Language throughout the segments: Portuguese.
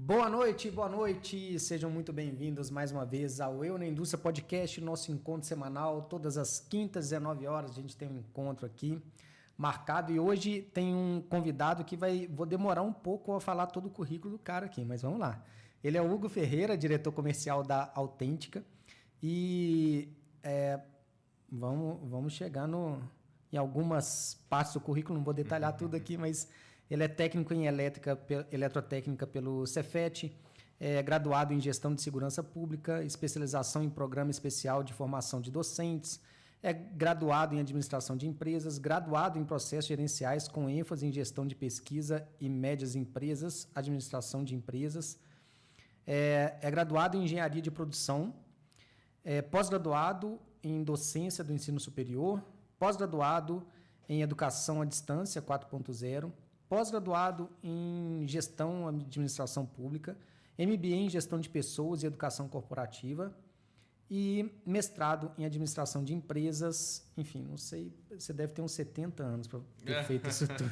Boa noite, sejam muito bem-vindos mais uma vez ao Eu na Indústria Podcast, nosso encontro semanal, todas as quintas, 19 horas, a gente tem um encontro aqui marcado e hoje tem um convidado que vou demorar um pouco a falar todo o currículo do cara aqui, mas vamos lá. Ele é o Hugo Ferreira, diretor comercial da Autêntica e vamos chegar em algumas partes do currículo, não vou detalhar tudo aqui, mas ele é técnico em eletrotécnica pelo Cefet, é graduado em gestão de segurança pública, especialização em programa especial de formação de docentes, é graduado em administração de empresas, graduado em processos gerenciais com ênfase em gestão de pesquisa e médias empresas, administração de empresas, é graduado em engenharia de produção, pós-graduado em docência do ensino superior, pós-graduado em educação à distância 4.0, pós-graduado em gestão e administração pública, MBA em gestão de pessoas e educação corporativa e mestrado em administração de empresas. Enfim, não sei, você deve ter uns 70 anos para ter feito isso tudo.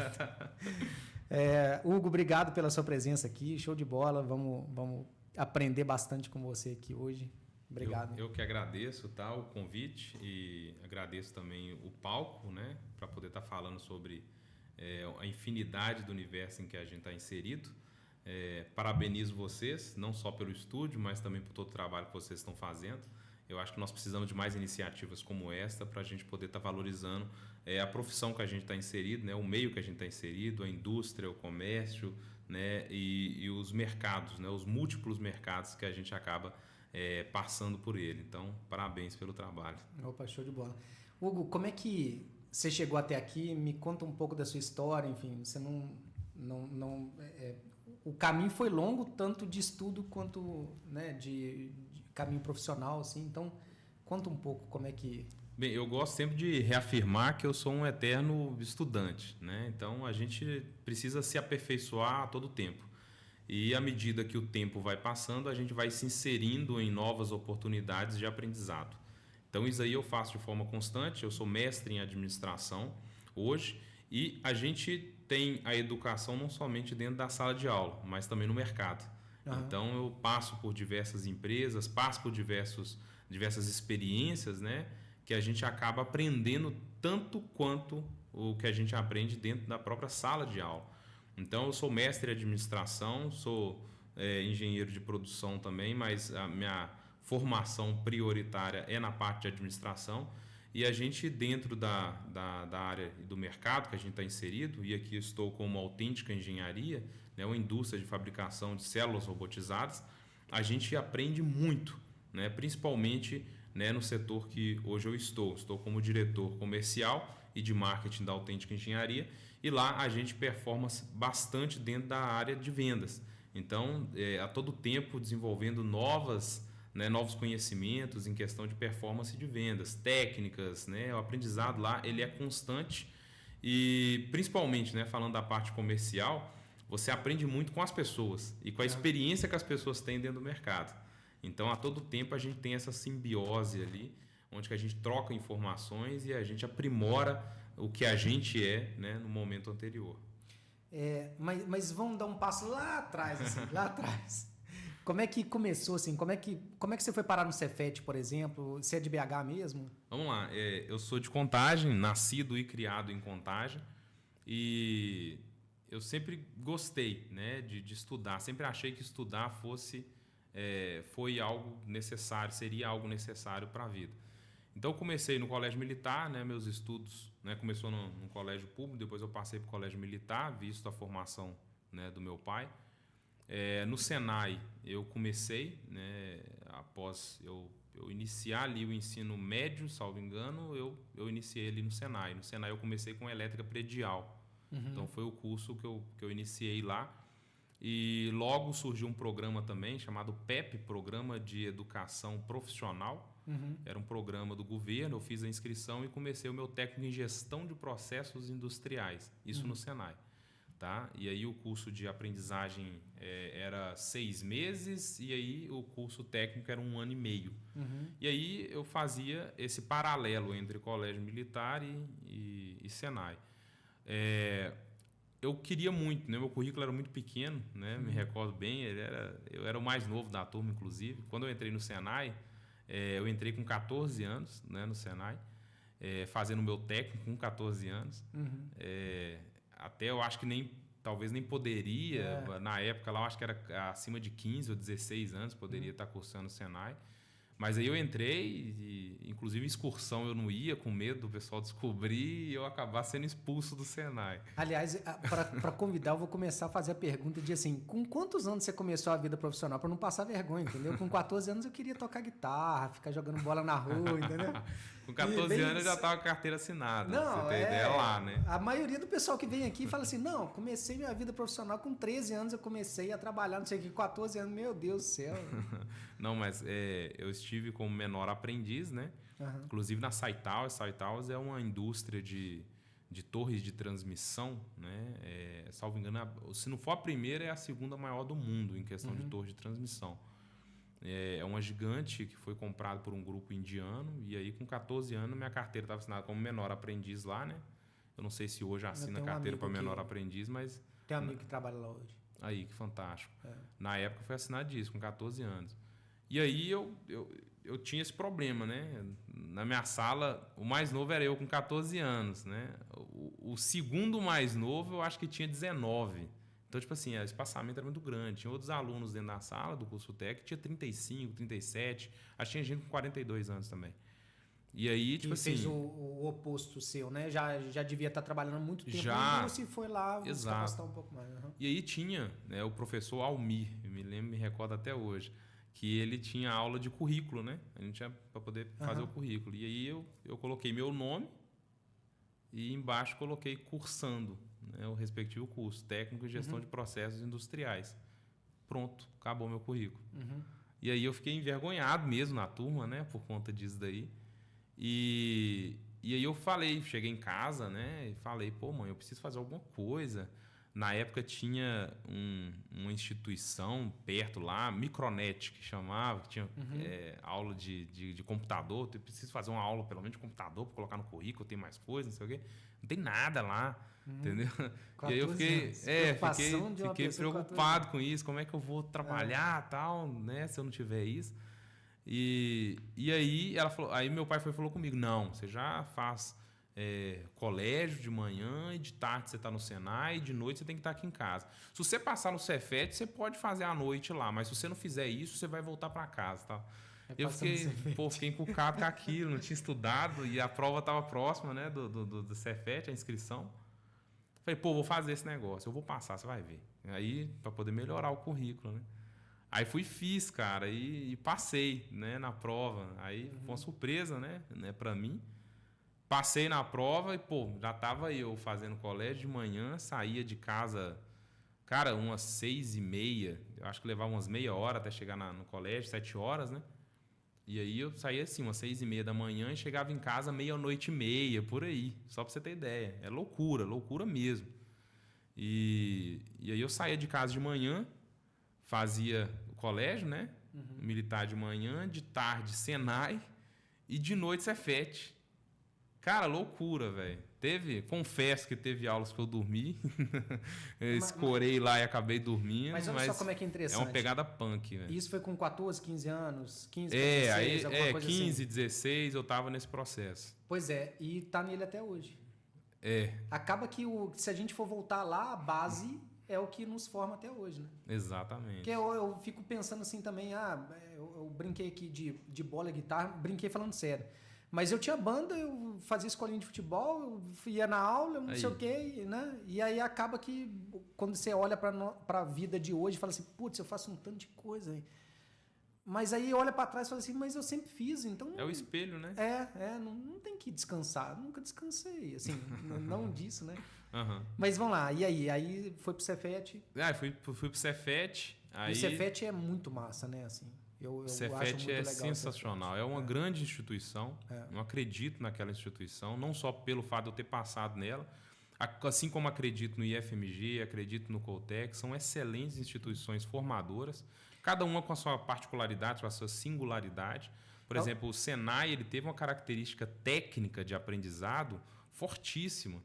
Hugo, obrigado pela sua presença aqui, show de bola, vamos aprender bastante com você aqui hoje. Obrigado. Eu que agradeço, tá, o convite e agradeço também o palco, né, para poder estar falando sobre a infinidade do universo em que a gente está inserido. Parabenizo vocês, não só pelo estúdio, mas também por todo o trabalho que vocês estão fazendo. Eu acho que nós precisamos de mais iniciativas como esta para a gente poder estar valorizando a profissão que a gente está inserido, né, o meio que a gente está inserido, a indústria, o comércio, né, e os mercados, né, os múltiplos mercados que a gente acaba passando por ele. Então, parabéns pelo trabalho. Opa, show de bola. Hugo, como é que você chegou até aqui? Me conta um pouco da sua história. Enfim, você o caminho foi longo, tanto de estudo quanto, né, de caminho profissional, assim. Então, conta um pouco como é que... Bem, eu gosto sempre de reafirmar que eu sou um eterno estudante, né? Então, a gente precisa se aperfeiçoar a todo tempo. E à medida que o tempo vai passando, a gente vai se inserindo em novas oportunidades de aprendizado. Então, isso aí eu faço de forma constante. Eu sou mestre em administração hoje e a gente tem a educação não somente dentro da sala de aula, mas também no mercado. Uhum. Então, eu passo por diversas empresas, passo por diversas experiências, né, que a gente acaba aprendendo tanto quanto o que a gente aprende dentro da própria sala de aula. Então, eu sou mestre em administração, sou engenheiro de produção também, mas a minha formação prioritária é na parte de administração. E a gente, dentro da área do mercado que a gente está inserido, e aqui estou como Autêntica Engenharia, né, uma indústria de fabricação de células robotizadas, a gente aprende muito, né, principalmente, né, no setor que hoje eu estou. Estou como diretor comercial e de marketing da Autêntica Engenharia, e lá a gente performa bastante dentro da área de vendas. Então, a todo tempo desenvolvendo novos conhecimentos em questão de performance de vendas, técnicas, né? O aprendizado lá ele é constante e principalmente, né, falando da parte comercial, você aprende muito com as pessoas e com a experiência que as pessoas têm dentro do mercado. Então, a todo tempo a gente tem essa simbiose ali, onde que a gente troca informações e a gente aprimora o que a gente é, né, no momento anterior. Mas vamos dar um passo lá atrás, assim, lá atrás. Como é que começou, assim? Como é que você foi parar no Cefet, por exemplo? Você é de BH mesmo? Vamos lá. Eu sou de Contagem, nascido e criado em Contagem. E eu sempre gostei, né, de estudar. Sempre achei que estudar foi algo necessário, seria algo necessário para a vida. Então, eu comecei no colégio militar, né, meus estudos, né, começou no colégio público, depois eu passei para o colégio militar, visto a formação, né, do meu pai. No Senai eu comecei, né, após eu iniciar ali o ensino médio, salvo engano, eu iniciei ali no Senai. No Senai eu comecei com elétrica predial. Uhum. Então foi o curso que eu iniciei lá. E logo surgiu um programa também chamado PEP, Programa de Educação Profissional. Uhum. Era um programa do governo, eu fiz a inscrição e comecei o meu técnico em gestão de processos industriais, isso no Senai. Tá? E aí o curso de aprendizagem era 6 meses e aí o curso técnico era 1 ano e meio. Uhum. E aí eu fazia esse paralelo entre colégio militar e Senai. eu queria muito, né? Meu currículo era muito pequeno, né? Me recordo bem, eu era o mais novo da turma, inclusive. Quando eu entrei no Senai, eu entrei com 14 anos, né, no Senai, fazendo o meu técnico com 14 anos. Até eu acho que talvez nem poderia, na época lá eu acho que era acima de 15 ou 16 anos, poderia estar cursando o Senai. Mas aí eu entrei e, inclusive, excursão eu não ia, com medo do pessoal descobrir e eu acabar sendo expulso do Senai. Aliás, para convidar, eu vou começar a fazer a pergunta de assim, com quantos anos você começou a vida profissional? Para não passar vergonha, entendeu? Com 14 anos eu queria tocar guitarra, ficar jogando bola na rua, entendeu? Com 14 anos eu já estava com carteira assinada, não, você tem ideia lá, né? A maioria do pessoal que vem aqui fala assim, não, comecei minha vida profissional com 13 anos, eu comecei a trabalhar, não sei o que, 14 anos, meu Deus do céu. Não, mas eu estive como menor aprendiz, né? Inclusive na Saitowers. Saitowers é uma indústria de torres de transmissão, né? Salvo engano, se não for a primeira, é a segunda maior do mundo em questão de torre de transmissão. É uma gigante que foi comprada por um grupo indiano e aí com 14 anos minha carteira estava assinada como menor aprendiz lá, né? Eu não sei se hoje assina carteira para menor aprendiz, mas... Tem um amigo que trabalha lá hoje. Aí, que fantástico. Na época foi assinado isso, com 14 anos. E aí eu tinha esse problema, né? Na minha sala, o mais novo era eu com 14 anos, né? O segundo mais novo eu acho que tinha 19. Então, tipo assim, o espaçamento era muito grande. Tinha outros alunos dentro da sala do curso técnico que tinha 35, 37. Acho que tinha gente com 42 anos também. E aí, tipo assim... fez o oposto seu, né? Já devia estar trabalhando há muito tempo. Já. E você foi lá se capacitar um pouco mais. E aí tinha, né, o professor Almir, me recordo até hoje, que ele tinha aula de currículo, né? A gente tinha para poder fazer o currículo. E aí eu coloquei meu nome e embaixo coloquei cursando, né, o respectivo curso, técnico em gestão de processos industriais. Pronto, acabou meu currículo. E aí eu fiquei envergonhado mesmo na turma, né, por conta disso daí. E aí eu cheguei em casa, né, e falei, pô, mãe, eu preciso fazer alguma coisa. Na época tinha uma instituição perto lá, Micronet, que chamava, que tinha aula de computador. Eu preciso fazer uma aula, pelo menos, de computador para colocar no currículo, tem mais coisa, não sei o quê. Não tem nada lá, entendeu? E aí eu fiquei preocupado com isso, como é que eu vou trabalhar tal, né, se eu não tiver isso. E aí ela falou, aí meu pai falou comigo, não, você já faz... colégio de manhã e de tarde você está no Senai e de noite você tem que estar aqui em casa. Se você passar no Cefet, você pode fazer à noite lá, mas se você não fizer isso, você vai voltar para casa, tá? Eu fiquei encucado com aquilo, não tinha estudado e a prova estava próxima, né, do Cefet, a inscrição. Falei, pô, vou fazer esse negócio, eu vou passar, você vai ver. Aí, para poder melhorar o currículo, né? Aí fiz, cara, e passei, né, na prova. Aí foi uma surpresa, né, para mim. Passei na prova e, pô, já estava eu fazendo colégio de manhã, saía de casa, cara, umas 6h30, eu acho que levava umas meia hora até chegar no colégio, 7 horas, né? E aí eu saía assim, umas 6h30 da manhã e chegava em casa meia-noite e meia, por aí, só para você ter ideia. É loucura, loucura mesmo. E aí eu saía de casa de manhã, fazia o colégio, né? Militar de manhã, de tarde Senai e de noite Cefet. Cara, loucura, velho. Confesso que teve aulas que eu dormi. Eu escorei lá e acabei dormindo. Mas olha só como é que é interessante. É uma pegada punk, velho. Isso foi com 14, 15 anos? 15, 16, alguma coisa 15, assim? 16, eu tava nesse processo. Pois é, e tá nele até hoje. É. Acaba que se a gente for voltar lá, a base é o que nos forma até hoje, né? Exatamente. Porque eu fico pensando assim também, eu brinquei aqui de bola e guitarra, brinquei falando sério. Mas eu tinha banda, eu fazia escolinha de futebol, eu ia na aula, não sei o quê, né? E aí acaba que quando você olha para a vida de hoje, fala assim, putz, eu faço um tanto de coisa aí. Mas aí olha para trás e fala assim, mas eu sempre fiz, então... É o espelho, né? Não tem que descansar, nunca descansei, assim, não disso, né? Uhum. Mas vamos lá, e aí? Aí foi pro Cefet? Fui pro Cefet. Aí... O Cefet é muito massa, né? Assim, o Cefet é sensacional, é uma grande instituição, eu acredito naquela instituição, não só pelo fato de eu ter passado nela, assim como acredito no IFMG, acredito no Coltec, são excelentes instituições formadoras, cada uma com a sua particularidade, com a sua singularidade. Por exemplo, o Senai ele teve uma característica técnica de aprendizado fortíssima.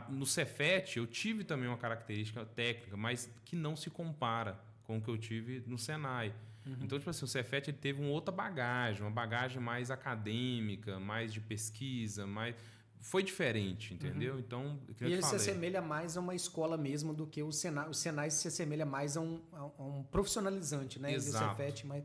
No Cefet, eu tive também uma característica técnica, mas que não se compara com o que eu tive no Senai. Então, tipo assim, o Cefet ele teve uma outra bagagem, uma bagagem mais acadêmica, mais de pesquisa, mais... Foi diferente, entendeu? Então, E ele se assemelha mais a uma escola mesmo do que o Senai. O Senai se assemelha mais a um profissionalizante, né? Exato. E o Cefet, mas...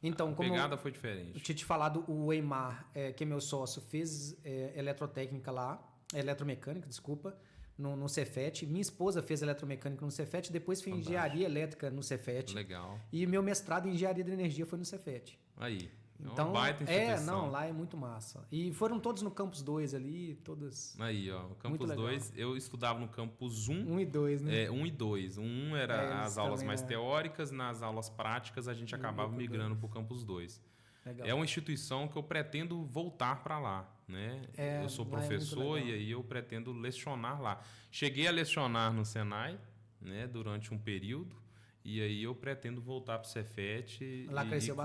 Então, a como pegada foi diferente. eu tinha te falado, o Eimar, que é meu sócio, fez eletrotécnica lá, eletromecânica, desculpa, no Cefet. Minha esposa fez eletromecânica no Cefet, depois fez engenharia elétrica no Cefet. Legal. E meu mestrado em engenharia de energia foi no Cefet. Aí. Então, uma baita instituição. lá é muito massa. E foram todos no Campus 2 ali, todas... Aí, ó, o Campus 2, eu estudava no Campus 1. 1 e 2, né? 1 e 2. 1 era as aulas mais né? teóricas, nas aulas práticas a gente acabava migrando para o Campus 2. Legal. É uma instituição que eu pretendo voltar para lá, né? Eu sou professor e aí eu pretendo lecionar lá. Cheguei a lecionar no Senai, né, durante um período. E aí eu pretendo voltar para o Cefet e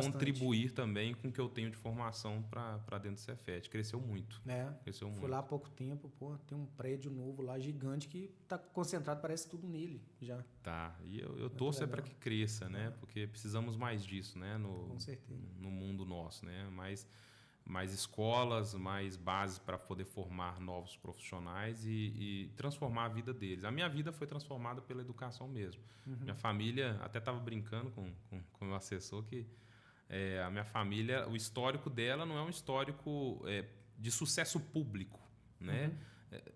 contribuir também com o que eu tenho de formação para dentro do Cefet. Cresceu muito. Cresceu muito. Fui lá há pouco tempo, tem um prédio novo lá, gigante, que está concentrado, parece tudo nele já. Tá, e eu torço para que cresça, né? Porque precisamos mais disso, né? Com certeza. No mundo nosso, né? Mais escolas, mais bases para poder formar novos profissionais e transformar a vida deles. A minha vida foi transformada pela educação mesmo. Minha família, até estava brincando com o meu assessor, que a minha família, o histórico dela não é um histórico de sucesso público, né?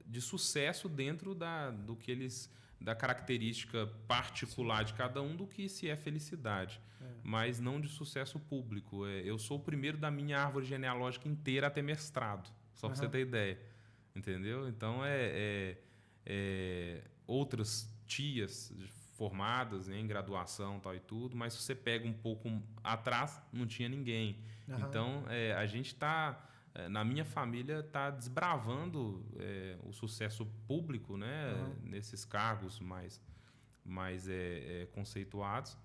De sucesso dentro do que eles... da característica particular de cada um do que se é felicidade, mas não de sucesso público. Eu sou o primeiro da minha árvore genealógica inteira a ter mestrado, só para você ter ideia, entendeu? Então, outras tias formadas, né, em graduação tal e tudo, mas se você pega um pouco atrás, não tinha ninguém. Então, a gente está... na minha família está desbravando o sucesso público, né? Nesses cargos mais conceituados,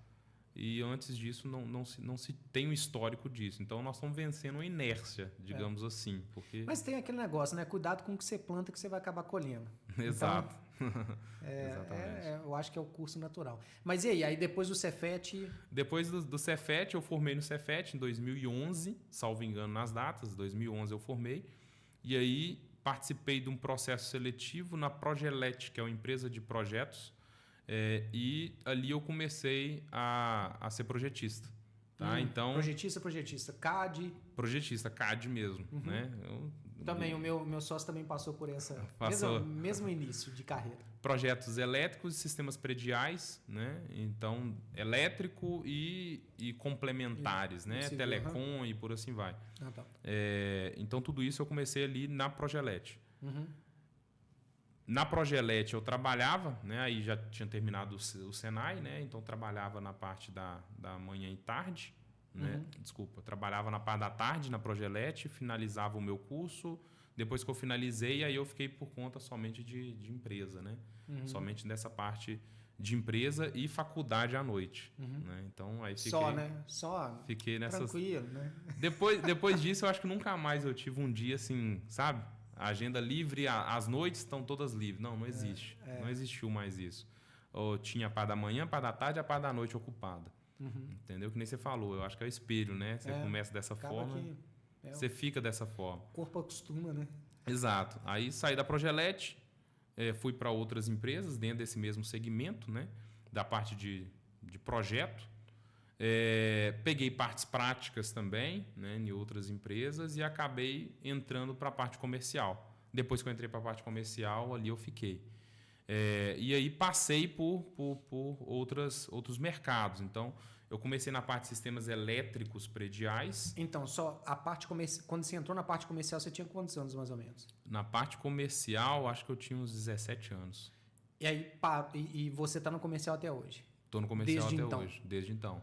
e antes disso não se tem um histórico disso. Então nós estamos vencendo uma inércia, digamos assim. Porque... Mas tem aquele negócio, né? Cuidado com o que você planta, que você vai acabar colhendo. Exato. Então, Exatamente. Eu acho que é o curso natural. Mas e aí? Aí depois do Cefet... Depois do Cefet, eu formei no Cefet em 2011, salvo engano nas datas, 2011 eu formei. E aí participei de um processo seletivo na Progelet, que é uma empresa de projetos. E ali eu comecei a ser projetista. Tá? Então, projetista. CAD? Projetista, CAD mesmo. Né? Também, o meu sócio também passou por essa... Mesmo início de carreira. Projetos elétricos e sistemas prediais, né? Então, elétrico e complementares, né? Civil, telecom e por assim vai. Tá. Então, tudo isso eu comecei ali na Progelet. Na Progelet eu trabalhava, né? Aí já tinha terminado o Senai, né? Então trabalhava na parte da manhã e tarde, né? Desculpa, trabalhava na parte da tarde na Progelet, finalizava o meu curso. Depois que eu finalizei, aí eu fiquei por conta somente de empresa, né? Somente dessa parte de empresa e faculdade à noite, né? Então aí fiquei fiquei nessas... tranquilo, né? Depois disso eu acho que nunca mais eu tive um dia assim, sabe? A agenda livre, as noites estão todas livres. Não existe. Não existiu mais isso. Ou tinha a parte da manhã, a parte da tarde e a parte da noite ocupada. Entendeu? Que nem você falou. Eu acho que é o espelho, né? Você começa dessa forma, você fica dessa forma. O corpo acostuma, né? Exato. Aí saí da Progelet, fui para outras empresas dentro desse mesmo segmento, né? Da parte de projeto. Peguei partes práticas também, né, em outras empresas, e acabei entrando para a parte comercial. Depois que eu entrei para a parte comercial, ali eu fiquei. E aí passei por outros mercados. Então, eu comecei na parte de sistemas elétricos prediais. Então, só a parte comercial. Quando você entrou na parte comercial, você tinha quantos anos, mais ou menos? Na parte comercial, acho que eu tinha uns 17 anos. E aí, e você está no comercial até hoje? Estou no comercial até hoje, desde então.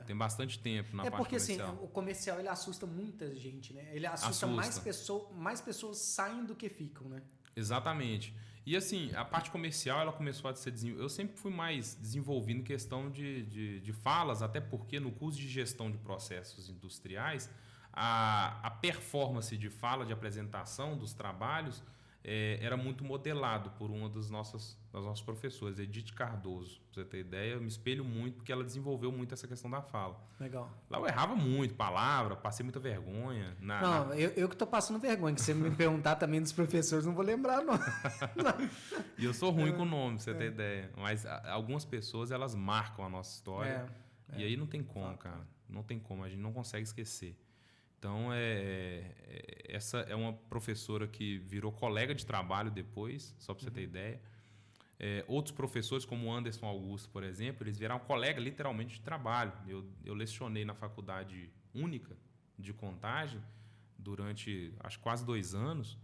Tem bastante tempo na parte porque comercial. Assim, o comercial ele assusta muita gente, né? Ele assusta. Mais pessoas saem do que ficam, né? Exatamente. E assim, a parte comercial ela começou a ser desenvolvida. Eu sempre fui mais desenvolvido em questão de falas, até porque no curso de gestão de processos industriais, a performance de fala, de apresentação dos trabalhos, era muito modelado por uma das nossas professoras, Edith Cardoso. Pra você ter ideia, eu me espelho muito porque ela desenvolveu muito essa questão da fala. Legal. Lá eu errava muito palavra, passei muita vergonha. Eu que estou passando vergonha, que se você me perguntar também dos professores, não vou lembrar, não. E eu sou ruim com o nome, pra você ter ideia. Mas algumas pessoas, elas marcam a nossa história. E aí não tem como, cara. Não tem como, a gente não consegue esquecer. Então, essa é uma professora que virou colega de trabalho depois, só para você ter ideia. Outros professores, como o Anderson Augusto, por exemplo, eles viraram colega literalmente de trabalho. Eu lecionei na faculdade única de Contagem durante, acho, quase 2 anos.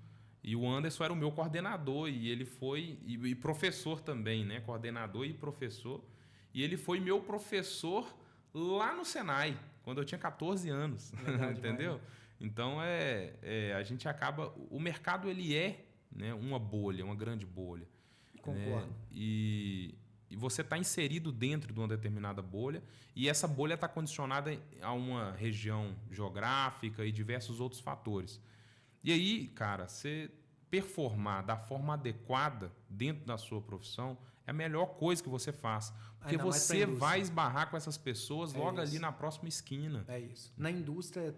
E o Anderson era o meu coordenador e ele foi... E professor também, né? Coordenador e professor. E ele foi meu professor lá no Senai, quando eu tinha 14 anos, entendeu? Então, a gente acaba... O mercado, ele né, uma bolha, uma grande bolha. Concordo. Né? E você está inserido dentro de uma determinada bolha e essa bolha está condicionada a uma região geográfica e diversos outros fatores. E aí, cara, você performar da forma adequada dentro da sua profissão é a melhor coisa que você faz. Porque você vai esbarrar com essas pessoas logo ali na próxima esquina. É isso. Na indústria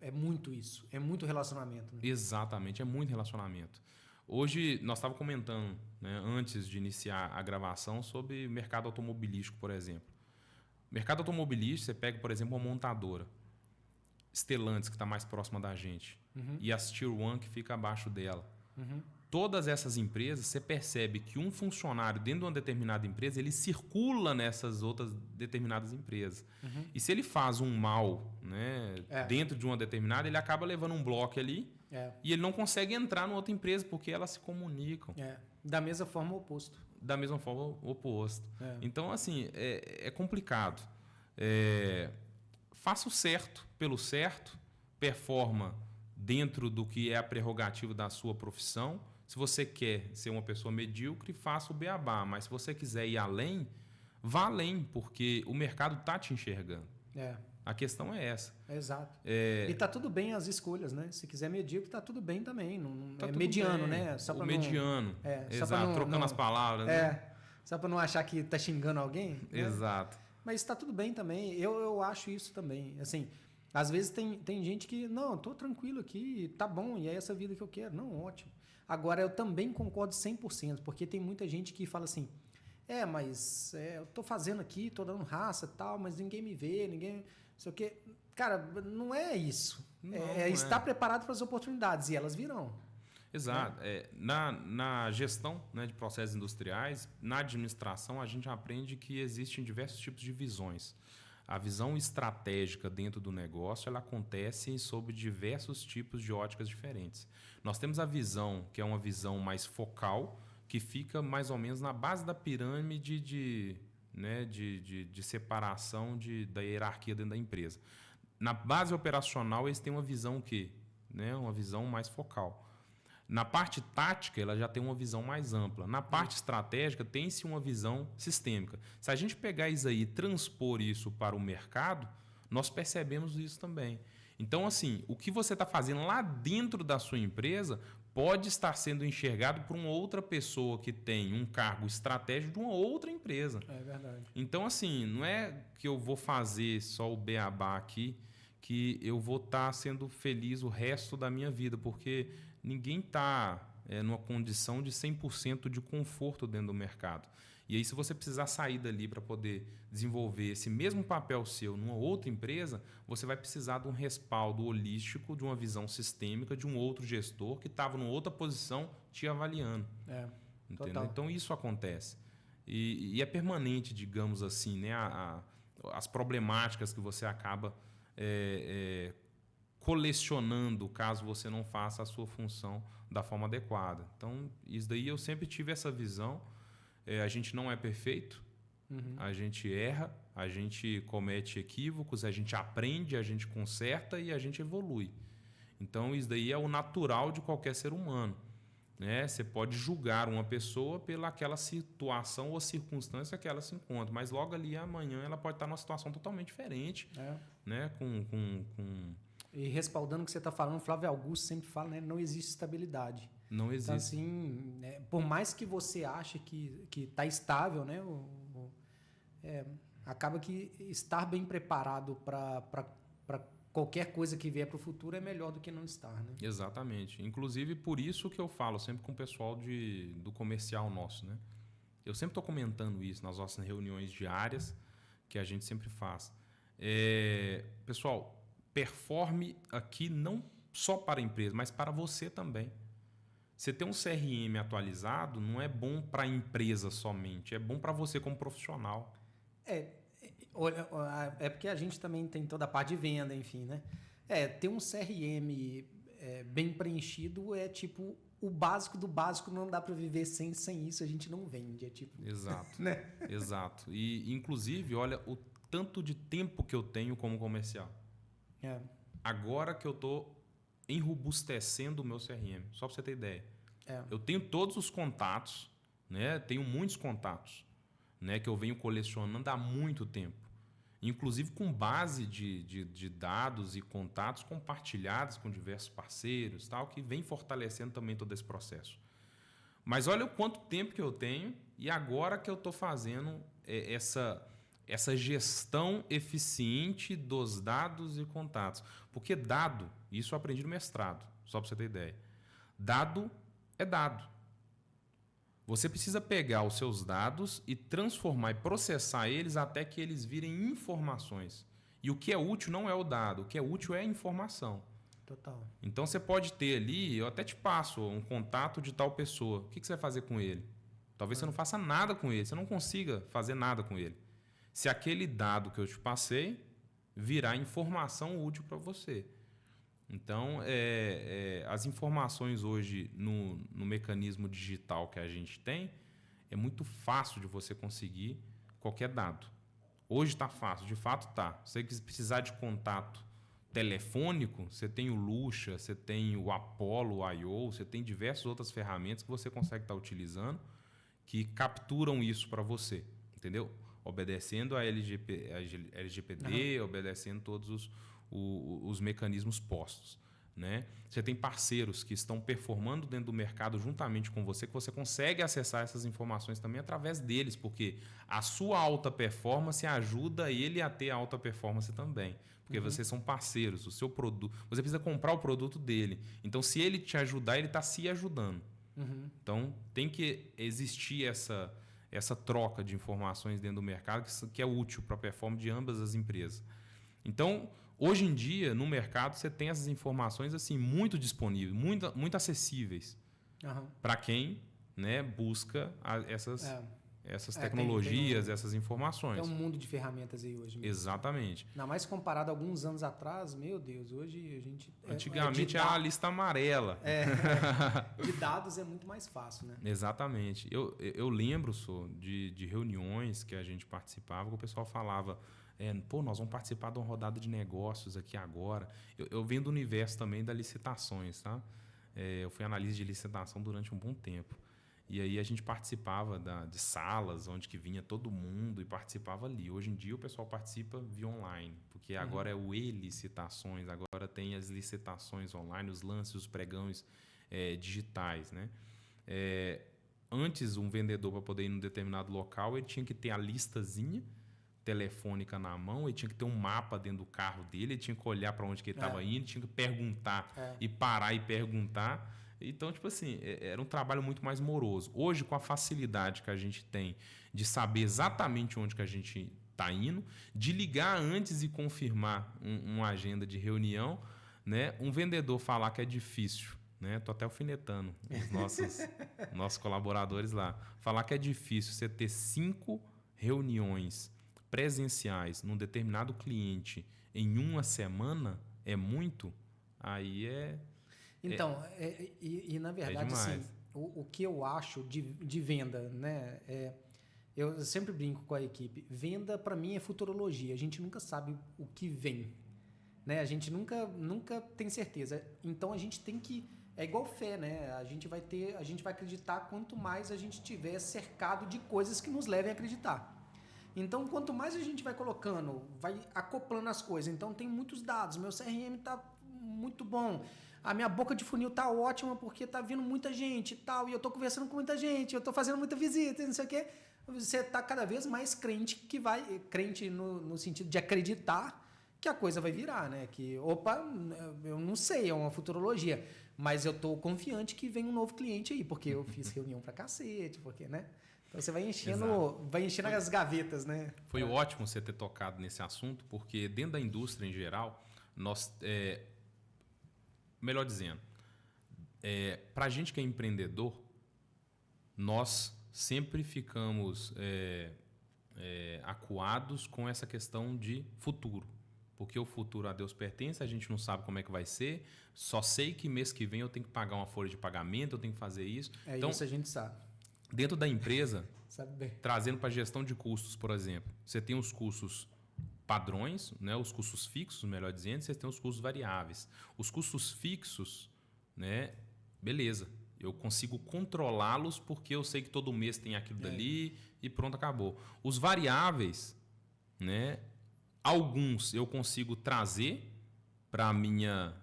é muito isso. É muito relacionamento. Né? Exatamente, é muito relacionamento. Hoje, nós estávamos comentando, né, antes de iniciar a gravação, sobre mercado automobilístico, por exemplo. Mercado automobilístico, você pega, por exemplo, uma montadora. Stellantis, que está mais próxima da gente. E a Tier 1, que fica abaixo dela. Todas essas empresas, você percebe que um funcionário dentro de uma determinada empresa, ele circula nessas outras determinadas empresas. E se ele faz um mal, né, dentro de uma determinada, ele acaba levando um bloco ali e ele não consegue entrar numa outra empresa porque elas se comunicam. Da mesma forma, o oposto. Da mesma forma, o oposto. Então, assim, é complicado. Faça o certo pelo certo, performa dentro do que é a prerrogativa da sua profissão. Se você quer ser uma pessoa medíocre, faça o beabá. Mas se você quiser ir além, vá além, porque o mercado está te enxergando. A questão é essa. Exato. E está tudo bem as escolhas, né? Se quiser medíocre, está tudo bem também. Não, tá mediano, bem. né? Só o mediano. Exato, trocando as palavras. Né? Só para não achar que está xingando alguém. Né? Exato. Mas está tudo bem também. Eu acho isso também. Assim, às vezes tem gente que, não, estou tranquilo aqui, tá bom, e é essa vida que eu quero. Não, ótimo. Agora, eu também concordo 100%, porque tem muita gente que fala assim, mas eu estou fazendo aqui, estou dando raça e tal, mas ninguém me vê, ninguém... Não sei o quê. Cara, não é isso. Não, estar preparado para as oportunidades, e elas virão. Exato. Na gestão, né, de processos industriais, na administração, a gente aprende que existem diversos tipos de visões. A visão estratégica dentro do negócio, ela acontece sob diversos tipos de óticas diferentes. Nós temos a visão, que é uma visão mais focal, que fica mais ou menos na base da pirâmide de separação da hierarquia dentro da empresa. Na base operacional, eles têm uma visão uma visão mais focal. Na parte tática, ela já tem uma visão mais ampla. Na parte estratégica, tem-se uma visão sistêmica. Se a gente pegar isso aí e transpor isso para o mercado, nós percebemos isso também. Então, assim, o que você está fazendo lá dentro da sua empresa pode estar sendo enxergado por uma outra pessoa que tem um cargo estratégico de uma outra empresa. É verdade. Então, assim, não é que eu vou fazer só o beabá aqui, que eu vou estar sendo feliz o resto da minha vida, porque ninguém está numa condição de 100% de conforto dentro do mercado. E aí, se você precisar sair dali para poder desenvolver esse mesmo papel seu numa outra empresa, você vai precisar de um respaldo holístico, de uma visão sistêmica, de um outro gestor que estava numa outra posição te avaliando. Entendeu? Então, isso acontece. E é permanente, digamos assim, né? As problemáticas que você acaba colecionando caso você não faça a sua função da forma adequada. Então, isso daí eu sempre tive essa visão. A gente não é perfeito, a gente erra, a gente comete equívocos, a gente aprende, a gente conserta e a gente evolui. Então, isso daí é o natural de qualquer ser humano. Né? Você pode julgar uma pessoa pelaquela situação ou circunstância que ela se encontra, mas logo ali amanhã ela pode estar numa situação totalmente diferente. Né? E respaldando o que você está falando, o Flávio Augusto sempre fala, né? Não existe estabilidade. Não existe. Então, assim, por mais que você ache que está estável, né? Acaba que estar bem preparado para qualquer coisa que vier para o futuro é melhor do que não estar, né? Exatamente. Inclusive, por isso que eu falo sempre com o pessoal do comercial nosso, né? Eu sempre estou comentando isso nas nossas reuniões diárias que a gente sempre faz. Pessoal, performe aqui não só para a empresa, mas para você também. Você ter um CRM atualizado não é bom para a empresa somente, é bom para você como profissional. É porque a gente também tem toda a parte de venda, enfim, né? Ter um CRM bem preenchido é tipo o básico do básico, não dá para viver sem isso, a gente não vende. É tipo. Exato. Né? Exato. E, inclusive, olha o tanto de tempo que eu tenho como comercial. Agora que eu estou enrobustecendo o meu CRM, só para você ter ideia. Eu tenho todos os contatos, né? Tenho muitos contatos, né? Que eu venho colecionando há muito tempo. Inclusive com base de dados e contatos compartilhados com diversos parceiros, tal, que vem fortalecendo também todo esse processo. Mas olha o quanto tempo que eu tenho e agora que eu estou fazendo essa gestão eficiente dos dados e contatos. Porque dado, isso eu aprendi no mestrado, só para você ter ideia. Dado é dado. Você precisa pegar os seus dados e transformar e processar eles até que eles virem informações. E o que é útil não é o dado, o que é útil é a informação. Total. Então você pode ter ali, eu até te passo um contato de tal pessoa. O que você vai fazer com ele? Talvez você não faça nada com ele, você não consiga fazer nada com ele. Se aquele dado que eu te passei virar informação útil para você. Então, as informações hoje no mecanismo digital que a gente tem, é muito fácil de você conseguir qualquer dado. Hoje está fácil, de fato está. Se você precisar de contato telefônico, você tem o Lucha, você tem o Apollo, o I.O., você tem diversas outras ferramentas que você consegue estar utilizando que capturam isso para você, entendeu? Obedecendo a LGPD, obedecendo todos os mecanismos postos, né? Você tem parceiros que estão performando dentro do mercado juntamente com você, que você consegue acessar essas informações também através deles, porque a sua alta performance ajuda ele a ter alta performance também, porque vocês são parceiros, o seu produto, você precisa comprar o produto dele. Então, se ele te ajudar, ele está se ajudando. Então, tem que existir essa troca de informações dentro do mercado que é útil para a performance de ambas as empresas. Então, hoje em dia, no mercado, você tem essas informações assim muito disponíveis, muito acessíveis para quem, né, busca essas tecnologias, essas informações. É um mundo de ferramentas aí hoje mesmo. Exatamente. Ainda mais comparado a alguns anos atrás, meu Deus, hoje a gente... Antigamente era a lista amarela. De dados é muito mais fácil, né? Exatamente. Eu lembro de reuniões que a gente participava, que o pessoal falava... nós vamos participar de uma rodada de negócios aqui agora. Eu venho do universo também das licitações, tá? Eu fui analista de licitação durante um bom tempo. E aí a gente participava de salas onde que vinha todo mundo e participava ali. Hoje em dia o pessoal participa via online, porque agora é o e-licitações, agora tem as licitações online, os lances, os pregões digitais, né? Antes, um vendedor, para poder ir em um determinado local, ele tinha que ter a listazinha telefônica na mão, ele tinha que ter um mapa dentro do carro dele, ele tinha que olhar para onde que ele estava indo, tinha que perguntar e parar e perguntar. Então, tipo assim, era um trabalho muito mais moroso. Hoje, com a facilidade que a gente tem de saber exatamente onde que a gente está indo, de ligar antes e confirmar uma agenda de reunião, né? Um vendedor falar que é difícil, né? Tô até alfinetando os nossos colaboradores lá. Falar que é difícil você ter 5 reuniões presenciais num determinado cliente em uma semana é muito, aí Então, na verdade, assim, o que eu acho de venda, né? Eu sempre brinco com a equipe. Venda, para mim, é futurologia. A gente nunca sabe o que vem, né? A gente nunca tem certeza. Então, a gente tem que... É igual fé, né? A gente vai acreditar quanto mais a gente tiver cercado de coisas que nos levem a acreditar. Então, quanto mais a gente vai colocando, vai acoplando as coisas. Então, tem muitos dados. Meu CRM está muito bom. A minha boca de funil tá ótima porque tá vindo muita gente e tal, e eu tô conversando com muita gente, eu tô fazendo muita visita e não sei o quê. Você tá cada vez mais crente que vai... Crente no sentido de acreditar que a coisa vai virar, né? Que, opa, eu não sei, é uma futurologia, mas eu tô confiante que vem um novo cliente aí, porque eu fiz reunião pra cacete, porque, né? Então você vai enchendo as gavetas, né? Foi ótimo você ter tocado nesse assunto, porque dentro da indústria em geral, nós, melhor dizendo, para a gente que é empreendedor, nós sempre ficamos acuados com essa questão de futuro. Porque o futuro a Deus pertence, a gente não sabe como é que vai ser, só sei que mês que vem eu tenho que pagar uma folha de pagamento, eu tenho que fazer isso. Então, isso a gente sabe. Dentro da empresa, sabe bem. Trazendo para a gestão de custos, por exemplo, você tem os custos padrões, né, os custos fixos, melhor dizendo, você tem os custos variáveis. Os custos fixos, né, beleza, eu consigo controlá-los porque eu sei que todo mês tem aquilo dali e pronto, acabou. Os variáveis, né, alguns eu consigo trazer para a minha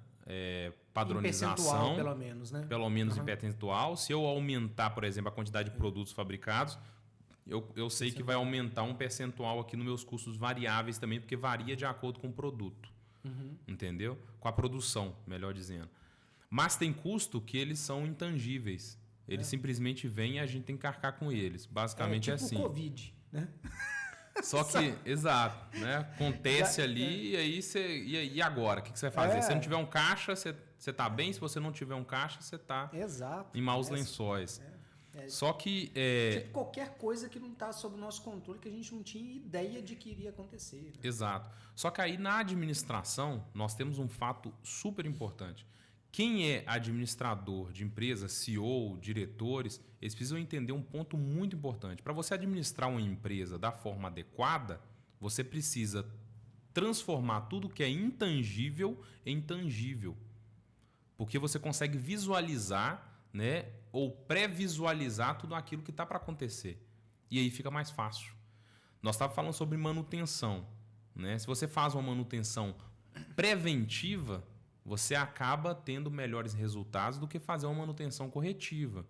padronização. Em percentual, pelo menos, né? Pelo menos em percentual. Se eu aumentar, por exemplo, a quantidade de produtos fabricados, eu sei que vai aumentar um percentual aqui nos meus custos variáveis também, porque varia de acordo com o produto. Entendeu? Com a produção, melhor dizendo. Mas tem custo que eles são intangíveis. Eles simplesmente vêm e a gente tem que arcar com eles. Basicamente tipo assim. o Covid, né? Só que, exato, né? Acontece ali e aí você. E agora? O que você vai fazer? Se não tiver um caixa, você está bem. Se você não tiver um caixa, você está em maus lençóis. Só que. Tipo qualquer coisa que não está sob o nosso controle, que a gente não tinha ideia de que iria acontecer. Né? Exato. Só que aí na administração, nós temos um fato super importante. Quem é administrador de empresa, CEO, diretores, eles precisam entender um ponto muito importante. Para você administrar uma empresa da forma adequada, você precisa transformar tudo que é intangível em tangível. Porque você consegue visualizar, né, ou pré-visualizar tudo aquilo que está para acontecer. E aí fica mais fácil. Nós estávamos falando sobre manutenção. Né? Se você faz uma manutenção preventiva, você acaba tendo melhores resultados do que fazer uma manutenção corretiva.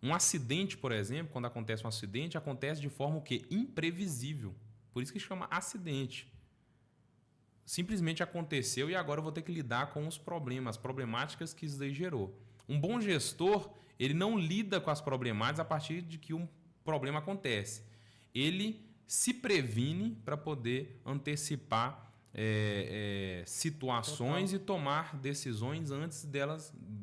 Um acidente, por exemplo, quando acontece um acidente, acontece de forma o quê? Imprevisível. Por isso que chama acidente. Simplesmente aconteceu e agora eu vou ter que lidar com os problemas, as problemáticas que isso daí gerou. Um bom gestor, ele não lida com as problemáticas a partir de que um problema acontece. Ele se previne para poder antecipar situações e tomar decisões antes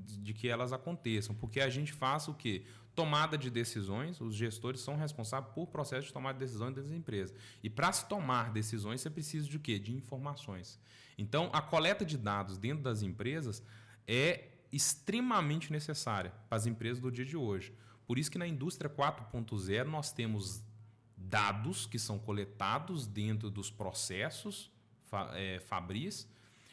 de que elas aconteçam. Porque a gente faz o quê? Tomada de decisões, os gestores são responsáveis por processo de tomada de decisões dentro das empresas. E para se tomar decisões, você precisa de quê? De informações. Então, a coleta de dados dentro das empresas é extremamente necessária para as empresas do dia de hoje. Por isso que na indústria 4.0 nós temos dados que são coletados dentro dos processos fabris.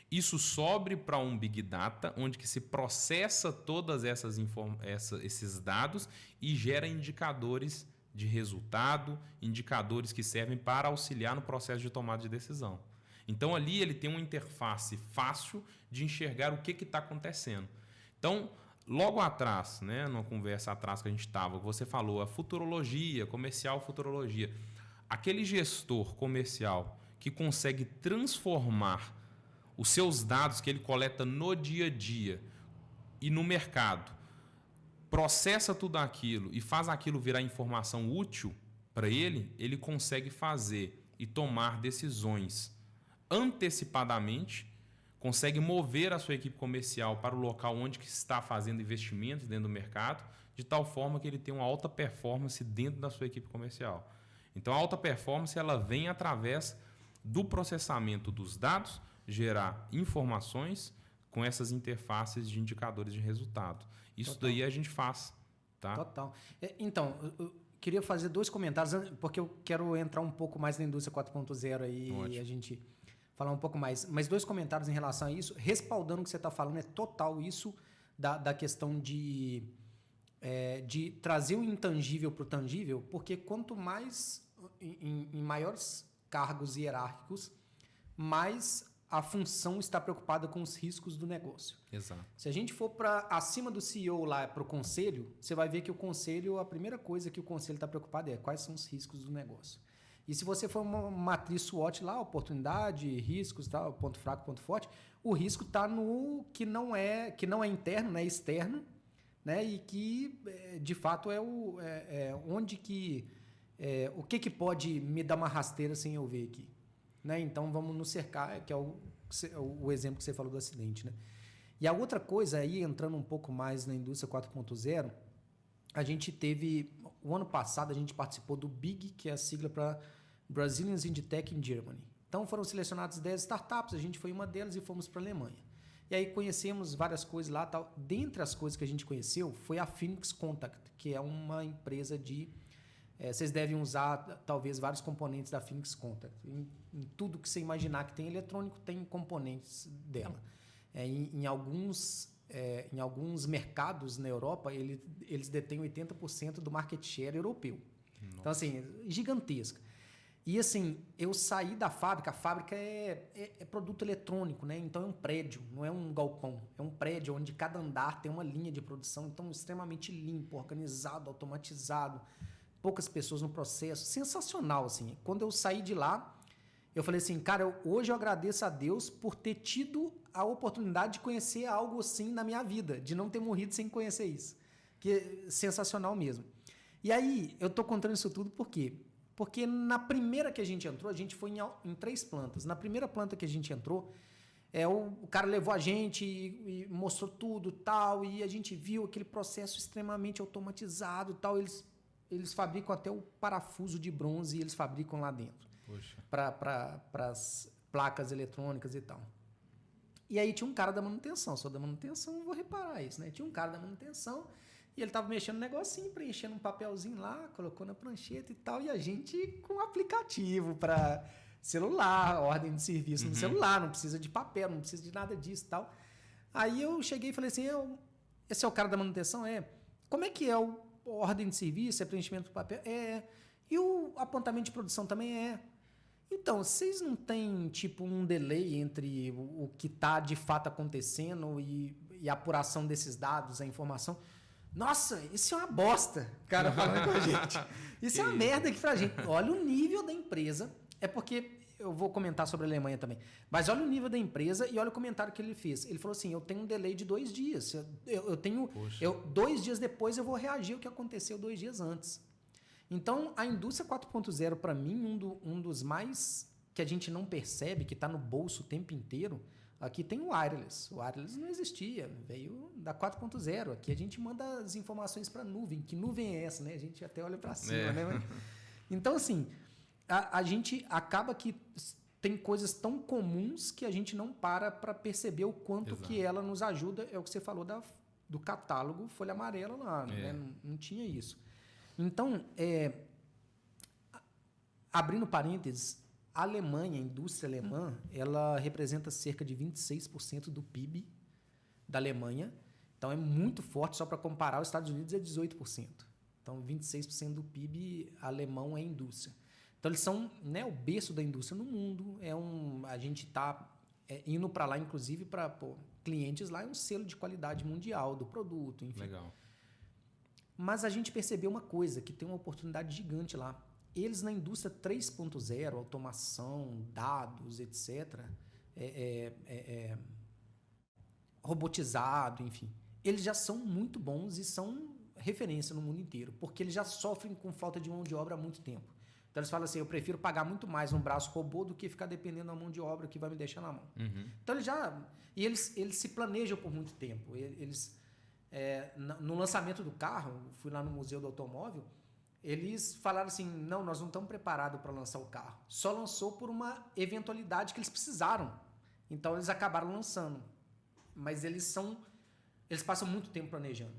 Isso sobe para um Big Data, onde que se processa todas esses dados e gera indicadores de resultado, indicadores que servem para auxiliar no processo de tomada de decisão. Então, ali ele tem uma interface fácil de enxergar o que está acontecendo. Então, logo atrás, né, numa conversa atrás que a gente estava, você falou a futurologia, comercial futurologia. Aquele gestor comercial que consegue transformar os seus dados que ele coleta no dia a dia e no mercado, processa tudo aquilo e faz aquilo virar informação útil para ele, ele consegue fazer e tomar decisões antecipadamente, consegue mover a sua equipe comercial para o local onde que está fazendo investimentos dentro do mercado, de tal forma que ele tem uma alta performance dentro da sua equipe comercial. Então, a alta performance ela vem através do processamento dos dados, gerar informações com essas interfaces de indicadores de resultado. Isso Total. Daí a gente faz. Tá? Total. Então, eu queria fazer 2 comentários, porque eu quero entrar um pouco mais na indústria 4.0 aí e a gente falar um pouco mais. Mas 2 comentários em relação a isso, respaldando o que você está falando, é total isso da questão de trazer o intangível para o tangível, porque quanto mais, em maiores cargos hierárquicos, mais a função está preocupada com os riscos do negócio. Exato. Se a gente for para acima do CEO lá para o conselho, você vai ver que o conselho, a primeira coisa que o conselho está preocupado é quais são os riscos do negócio. E se você for uma matriz SWOT lá, oportunidade, riscos, tal, ponto fraco, ponto forte, o risco está no que não é interno, né, externo, né, e que de fato onde que o que pode me dar uma rasteira sem eu ver aqui, né? Então vamos nos cercar, que é o exemplo que você falou do acidente, né? E a outra coisa aí, entrando um pouco mais na indústria 4.0, a gente teve, o ano passado a gente participou do BIG, que é a sigla para Brazilians in the Tech in Germany. Então foram selecionadas 10 startups, a gente foi uma delas e fomos para a Alemanha. E aí conhecemos várias coisas lá, tal. Dentre as coisas que a gente conheceu foi a Phoenix Contact, que é uma empresa de... vocês devem usar talvez vários componentes da Phoenix Contact. Em tudo que você imaginar que tem eletrônico, tem componentes dela. Em alguns mercados na Europa, eles detêm 80% do market share europeu. Nossa. Então, assim, gigantesca. E, assim, eu saí da fábrica, a fábrica é produto eletrônico, né? Então, é um prédio, não é um galpão. É um prédio onde cada andar tem uma linha de produção, então, extremamente limpo, organizado, automatizado, poucas pessoas no processo. Sensacional, assim. Quando eu saí de lá, eu falei assim, cara, hoje eu agradeço a Deus por ter tido a oportunidade de conhecer algo assim na minha vida, de não ter morrido sem conhecer isso. Que é sensacional mesmo. E aí, eu tô contando isso tudo por quê? Porque na primeira que a gente entrou, a gente foi em 3 plantas. Na primeira planta que a gente entrou, o cara levou a gente e mostrou tudo tal, e a gente viu aquele processo extremamente automatizado tal. Eles fabricam até o parafuso de bronze, eles fabricam lá dentro. Para as placas eletrônicas e tal. E aí tinha um cara da manutenção. Sou da manutenção, vou reparar isso, né? Tinha um cara da manutenção e ele estava mexendo no negocinho, preenchendo um papelzinho lá, colocou na prancheta e tal, e a gente com um aplicativo para celular, ordem de serviço no celular, não precisa de papel, não precisa de nada disso e tal. Aí eu cheguei e falei assim, esse é o cara da manutenção? Como é que é a ordem de serviço, é preenchimento do papel? E o apontamento de produção também Então, vocês não têm, tipo, um delay entre o que está de fato acontecendo e a apuração desses dados, a informação? Nossa, isso é uma bosta, cara, falando com a gente. Isso é uma merda aqui pra gente. Olha o nível da empresa. É porque eu vou comentar sobre a Alemanha também. Mas olha o nível da empresa e olha o comentário que ele fez. Ele falou assim, eu tenho um delay de 2 dias. 2 dias depois eu vou reagir ao que aconteceu 2 dias antes. Então, a indústria 4.0, para mim, um dos mais que a gente não percebe, que está no bolso o tempo inteiro, aqui tem o wireless. O wireless não existia, veio da 4.0. Aqui a gente manda as informações para a nuvem. Que nuvem é essa, né? A gente até olha para cima, né? Então, assim, a gente acaba que tem coisas tão comuns que a gente não para perceber o quanto que ela nos ajuda. É o que você falou do catálogo Folha Amarela lá, né? Não tinha isso. Então, abrindo parênteses, a Alemanha, a indústria alemã, ela representa cerca de 26% do PIB da Alemanha. Então, é muito forte. Só para comparar, os Estados Unidos é 18%. Então, 26% do PIB alemão é indústria. Então, eles são, né, o berço da indústria no mundo. A gente está indo para lá, inclusive, para clientes lá, é um selo de qualidade mundial do produto, enfim. Legal. Mas a gente percebeu uma coisa, que tem uma oportunidade gigante lá. Eles na indústria 3.0, automação, dados, etc., robotizado, enfim, eles já são muito bons e são referência no mundo inteiro, porque eles já sofrem com falta de mão de obra há muito tempo. Então eles falam assim, eu prefiro pagar muito mais um braço robô do que ficar dependendo da mão de obra que vai me deixar na mão. Então eles se planejam por muito tempo. No lançamento do carro, fui lá no Museu do Automóvel, eles falaram assim, não, nós não estamos preparados para lançar o carro. Só lançou por uma eventualidade que eles precisaram. Então, eles acabaram lançando. Mas eles passam muito tempo planejando.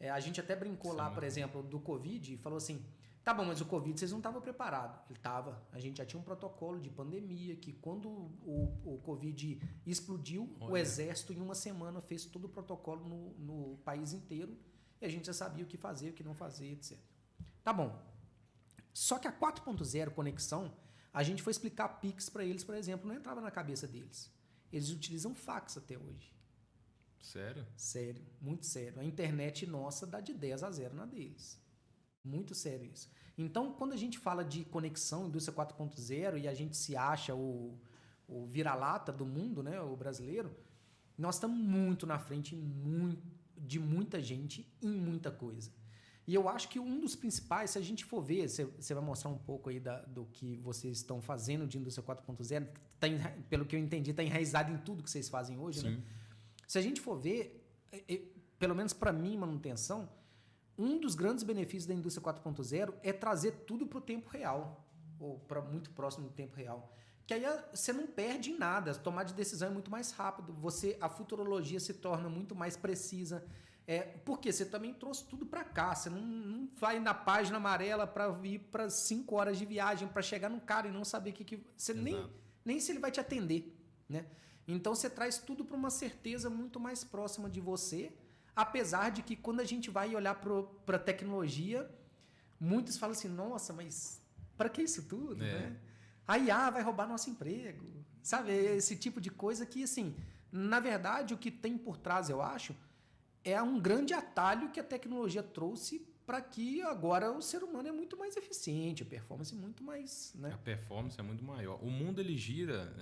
A gente até brincou lá, por exemplo, do Covid, e falou assim, tá bom, mas o Covid vocês não estavam preparados. Ele estava. A gente já tinha um protocolo de pandemia, que quando o Covid explodiu, o Exército, em uma semana, fez todo o protocolo no país inteiro, e a gente já sabia o que fazer, o que não fazer, etc. Tá bom. Só que a 4.0 conexão, A gente foi explicar Pix para eles, por exemplo, não entrava na cabeça deles. Eles utilizam fax até hoje. Sério? Sério, muito sério. A internet nossa dá de 10 a 0 na deles. Muito sério isso. Então, quando a gente fala de conexão, indústria 4.0, e a gente se acha o vira-lata do mundo, né, o brasileiro, nós estamos muito na frente de muita gente em muita coisa. E eu acho que um dos principais, se a gente for ver, você vai mostrar um pouco aí do que vocês estão fazendo de indústria 4.0, pelo que eu entendi, está enraizado em tudo que vocês fazem hoje, Sim. né? Se a gente for ver, pelo menos para mim, manutenção, um dos grandes benefícios da indústria 4.0 é trazer tudo para o tempo real, ou para muito próximo do tempo real. Que aí você não perde em nada, tomar de decisão é muito mais rápido, a futurologia se torna muito mais precisa, porque você também trouxe tudo para cá, você não vai na página amarela para ir para 5 horas de viagem, para chegar num cara e não saber você nem se ele vai te atender, né? Então você traz tudo para uma certeza muito mais próxima de você, apesar de que quando a gente vai olhar para a tecnologia, muitos falam assim, nossa, mas para que isso tudo, né? A IA vai roubar nosso emprego, sabe? Esse tipo de coisa que, assim, na verdade, o que tem por trás, eu acho, é um grande atalho que a tecnologia trouxe para que agora o ser humano é muito mais eficiente, a performance é muito mais... Né? A performance é muito maior. O mundo ele gira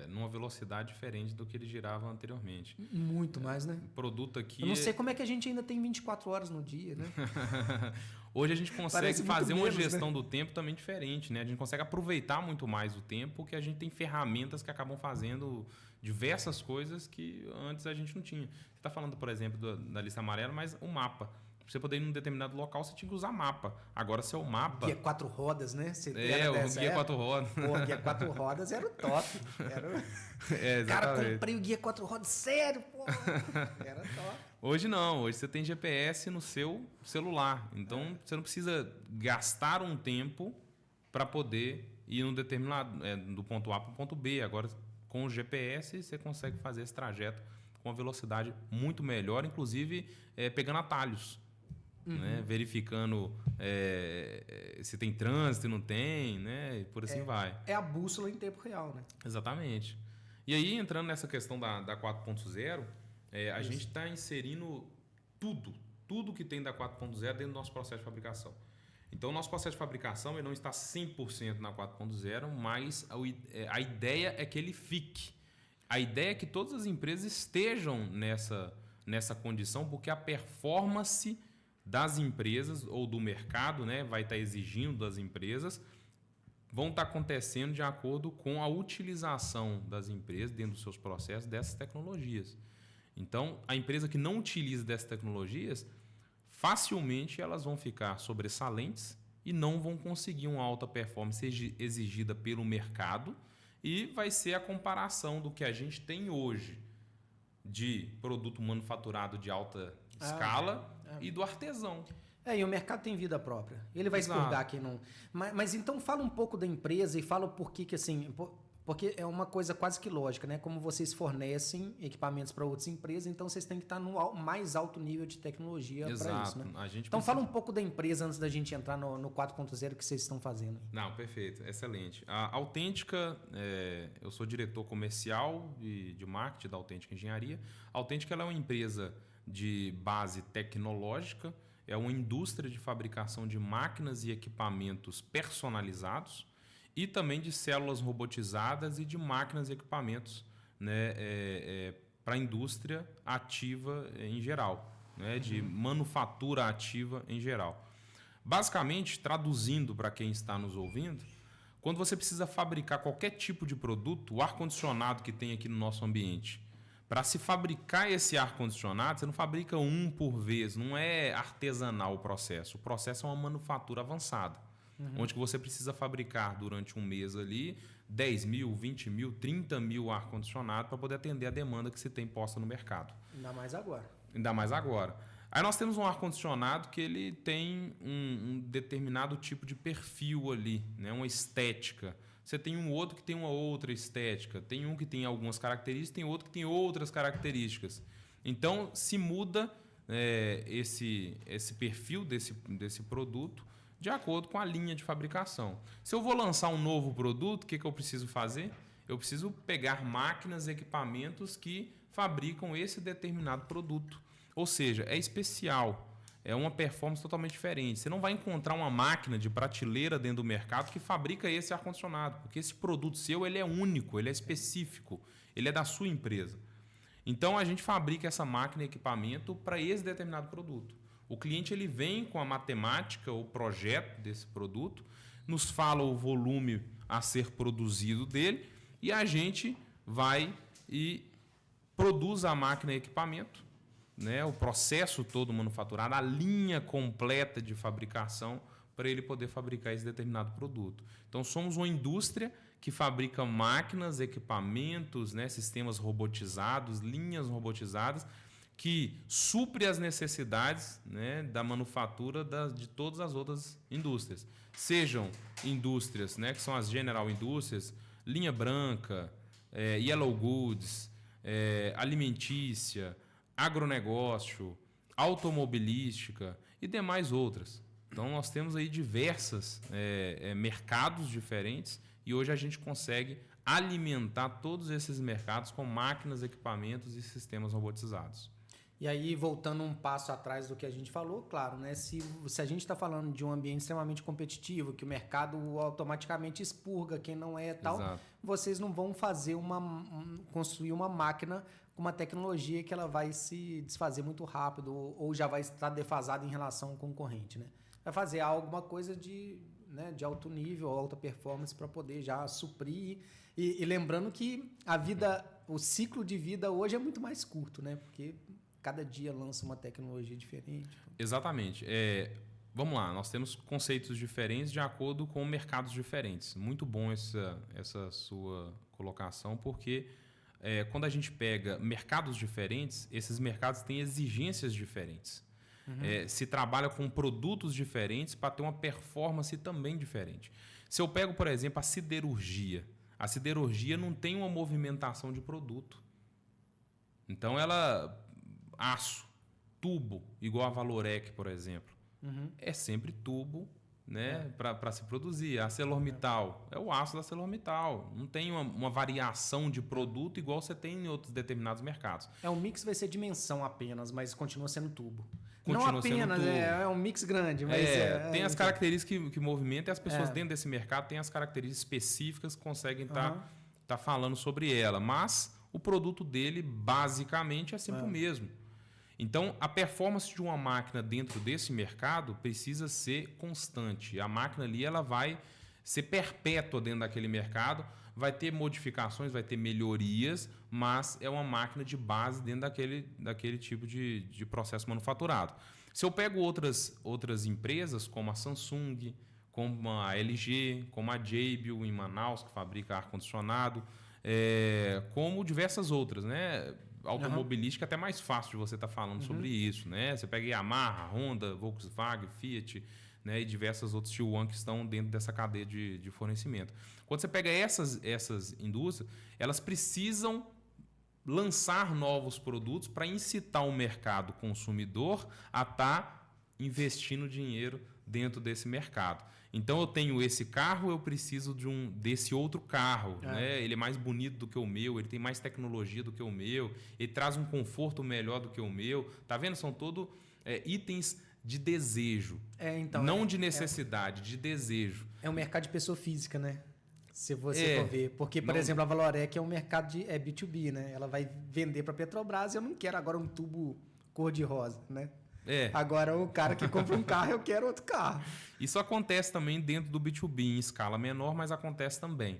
numa velocidade diferente do que ele girava anteriormente. Muito mais, né? O produto aqui... Eu não sei como é que a gente ainda tem 24 horas no dia, né? Hoje a gente consegue fazer uma gestão, né? do tempo também diferente, né? A gente consegue aproveitar muito mais o tempo, porque a gente tem ferramentas que acabam fazendo diversas coisas que antes a gente não tinha. Você está falando, por exemplo, da lista amarela, mas o mapa. Pra você poder ir num determinado local, você tinha que usar mapa. Agora, seu mapa... Guia 4 rodas, né? O guia 4 rodas. Pô, o guia 4 rodas era o top. Cara, comprei o guia 4 rodas, sério, pô. Era top. Hoje não, hoje você tem GPS no seu celular. Então, você não precisa gastar um tempo para poder ir num determinado... do ponto A para o ponto B. Agora, com o GPS, você consegue fazer esse trajeto com uma velocidade muito melhor, inclusive pegando atalhos. Né? Verificando se tem trânsito, não tem, né? E por assim vai. É a bússola em tempo real, né? Exatamente. E aí, entrando nessa questão da 4.0, a gente está inserindo tudo que tem da 4.0 dentro do nosso processo de fabricação. Então, o nosso processo de fabricação ele não está 100% na 4.0, mas a ideia é que ele fique. A ideia é que todas as empresas estejam nessa condição, porque a performance das empresas ou do mercado, né, vai estar exigindo das empresas, vão estar acontecendo de acordo com a utilização das empresas dentro dos seus processos dessas tecnologias. Então, a empresa que não utiliza dessas tecnologias, facilmente elas vão ficar sobressalentes e não vão conseguir uma alta performance exigida pelo mercado, e vai ser a comparação do que a gente tem hoje de produto manufaturado de alta escala e do artesão. E o mercado tem vida própria. Ele vai expurgar quem não... Mas então fala um pouco da empresa e fala por que assim... Porque é uma coisa quase que lógica, né? Como vocês fornecem equipamentos para outras empresas, então vocês têm que estar no mais alto nível de tecnologia para isso, né? Então fala um pouco da empresa antes da gente entrar no 4.0 que vocês estão fazendo. Não, perfeito, excelente. A Autêntica, eu sou diretor comercial e de marketing da Autêntica Engenharia. A Autêntica ela é uma empresa de base tecnológica, é uma indústria de fabricação de máquinas e equipamentos personalizados, e também de células robotizadas e de máquinas e equipamentos, né, para a indústria ativa em geral, né, de manufatura ativa em geral. Basicamente, traduzindo para quem está nos ouvindo, quando você precisa fabricar qualquer tipo de produto, o ar-condicionado que tem aqui no nosso ambiente, para se fabricar esse ar-condicionado, você não fabrica um por vez, não é artesanal o processo é uma manufatura avançada. Onde que você precisa fabricar durante um mês ali 10 mil, 20 mil, 30 mil ar-condicionado para poder atender a demanda que se tem posta no mercado. Ainda mais agora. Aí nós temos um ar-condicionado que ele tem um determinado tipo de perfil ali, né? Uma estética. Você tem um outro que tem uma outra estética. Tem um que tem algumas características, tem outro que tem outras características. Então, se muda esse perfil desse produto de acordo com a linha de fabricação. Se eu vou lançar um novo produto, o que eu preciso fazer? Eu preciso pegar máquinas e equipamentos que fabricam esse determinado produto. Ou seja, é especial, é uma performance totalmente diferente. Você não vai encontrar uma máquina de prateleira dentro do mercado que fabrica esse ar-condicionado, porque esse produto seu ele é único, ele é específico, ele é da sua empresa. Então, a gente fabrica essa máquina e equipamento para esse determinado produto. O cliente ele vem com a matemática, o projeto desse produto, nos fala o volume a ser produzido dele e a gente vai e produz a máquina e equipamento, né, o processo todo manufaturado, a linha completa de fabricação para ele poder fabricar esse determinado produto. Então, somos uma indústria que fabrica máquinas, equipamentos, né, sistemas robotizados, linhas robotizadas, que supre as necessidades, né, da manufatura de todas as outras indústrias. Sejam indústrias, né, que são as General Indústrias, linha branca, Yellow Goods, alimentícia, agronegócio, automobilística e demais outras. Então, nós temos aí diversos mercados diferentes e hoje a gente consegue alimentar todos esses mercados com máquinas, equipamentos e sistemas robotizados. E aí, voltando um passo atrás do que a gente falou, claro, né? Se a gente está falando de um ambiente extremamente competitivo, que o mercado automaticamente expurga quem não é tal, Exato. vocês não vão fazer construir uma máquina com uma tecnologia que ela vai se desfazer muito rápido ou já vai estar defasada em relação ao concorrente, né? Vai fazer alguma coisa de alto nível, alta performance para poder já suprir. E lembrando que o ciclo de vida hoje é muito mais curto, né? Porque cada dia lança uma tecnologia diferente. Exatamente. Vamos lá, nós temos conceitos diferentes de acordo com mercados diferentes. Muito bom essa sua colocação, porque quando a gente pega mercados diferentes, esses mercados têm exigências diferentes. Se trabalha com produtos diferentes para ter uma performance também diferente. Se eu pego, por exemplo, a siderurgia não tem uma movimentação de produto. Então, aço, tubo, igual a Valorec, por exemplo, é sempre tubo, né, para se produzir. A ArcelorMittal é o aço da ArcelorMittal. Não tem uma variação de produto igual você tem em outros determinados mercados. O mix vai ser dimensão apenas, mas continua sendo tubo. Continua não apenas, sendo tubo. É um mix grande. Mas tem as características que movimentam e as pessoas dentro desse mercado têm as características específicas que conseguem tá falando sobre ela. Mas o produto dele, basicamente, é sempre o mesmo. Então, a performance de uma máquina dentro desse mercado precisa ser constante. A máquina ali ela vai ser perpétua dentro daquele mercado, vai ter modificações, vai ter melhorias, mas é uma máquina de base dentro daquele tipo de processo manufaturado. Se eu pego outras empresas, como a Samsung, como a LG, como a Jabil em Manaus, que fabrica ar-condicionado, como diversas outras, né? Automobilística é até mais fácil de você estar falando sobre isso, né? Você pega Yamaha, Honda, Volkswagen, Fiat, né? E diversas outras Tier 1 que estão dentro dessa cadeia de fornecimento. Quando você pega essas indústrias, elas precisam lançar novos produtos para incitar o mercado consumidor a estar investindo dinheiro dentro desse mercado. Então, eu tenho esse carro, eu preciso desse outro carro. Né? Ele é mais bonito do que o meu, ele tem mais tecnologia do que o meu, ele traz um conforto melhor do que o meu. Tá vendo? São todos itens de desejo, não de necessidade, de desejo. É um mercado de pessoa física, né? Se você for ver. Porque, por exemplo, a Valorec é um mercado de B2B, né? Ela vai vender para a Petrobras e eu não quero agora um tubo cor-de-rosa, né? Agora, o cara que compra um carro, eu quero outro carro. Isso acontece também dentro do B2B, em escala menor, mas acontece também.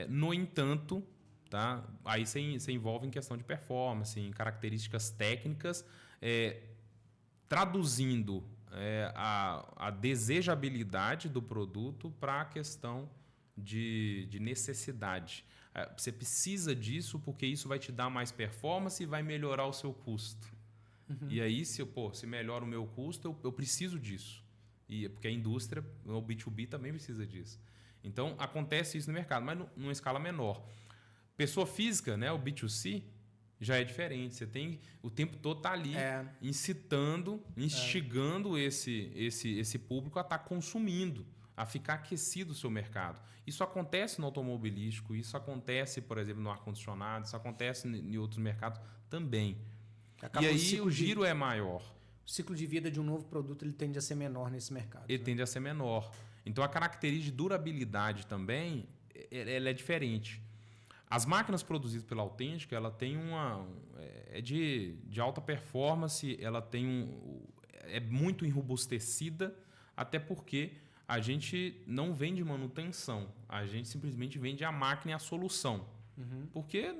No entanto, tá? Aí você envolve em questão de performance, em características técnicas, traduzindo a desejabilidade do produto para a questão de necessidade. Você precisa disso porque isso vai te dar mais performance e vai melhorar o seu custo. E aí, se melhora o meu custo, eu preciso disso. Porque a indústria, o B2B também precisa disso. Então, acontece isso no mercado, mas numa escala menor. Pessoa física, né, o B2C, já é diferente. Você tem o tempo todo tá ali incitando, instigando esse público a estar consumindo, a ficar aquecido o seu mercado. Isso acontece no automobilístico, isso acontece, por exemplo, no ar-condicionado, isso acontece em outros mercados também. E aí o giro é maior. O ciclo de vida de um novo produto ele tende a ser menor nesse mercado. Ele tende a ser menor. Então a característica de durabilidade também ela é diferente. As máquinas produzidas pela Autêntica, ela tem de alta performance, ela é muito enrobustecida, até porque a gente não vende manutenção, a gente simplesmente vende a máquina e a solução. Porque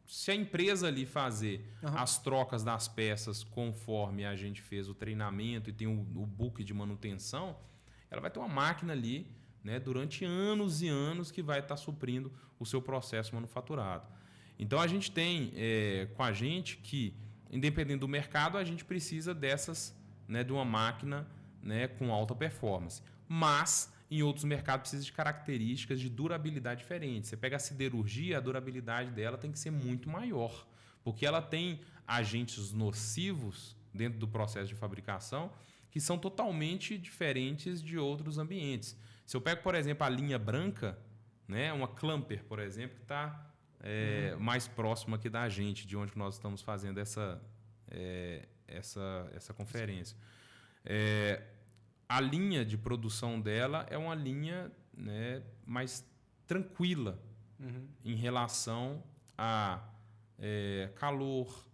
se a empresa ali fazer as trocas das peças conforme a gente fez o treinamento e tem o book de manutenção, ela vai ter uma máquina ali, né, durante anos e anos que vai estar suprindo o seu processo manufaturado. Então a gente tem com a gente que, independente do mercado, a gente precisa dessas, né, de uma máquina, né, com alta performance. Mas em outros mercados precisa de características de durabilidade diferentes. Você pega a siderurgia, a durabilidade dela tem que ser muito maior, porque ela tem agentes nocivos dentro do processo de fabricação que são totalmente diferentes de outros ambientes. Se eu pego, por exemplo, a linha branca, né, uma Clamper, por exemplo, que está mais próxima aqui da gente, de onde nós estamos fazendo essa conferência. A linha de produção dela é uma linha, né, mais tranquila em relação a calor,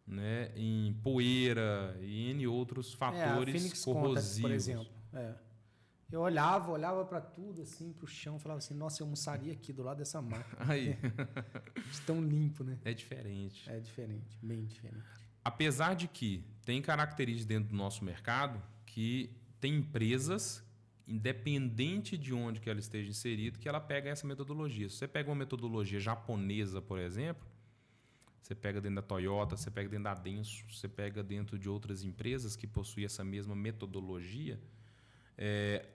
né, em poeira e em outros fatores a Phoenix corrosivos. Contact, por exemplo. Eu olhava para tudo, assim, para o chão, falava assim, nossa, eu almoçaria aqui do lado dessa máquina. Aí. De tão limpo, né? É diferente. É diferente, bem diferente. Apesar de que tem características dentro do nosso mercado que tem empresas, independente de onde que ela esteja inserida, que ela pega essa metodologia. Se você pega uma metodologia japonesa, por exemplo, você pega dentro da Toyota, você pega dentro da Denso, você pega dentro de outras empresas que possuem essa mesma metodologia,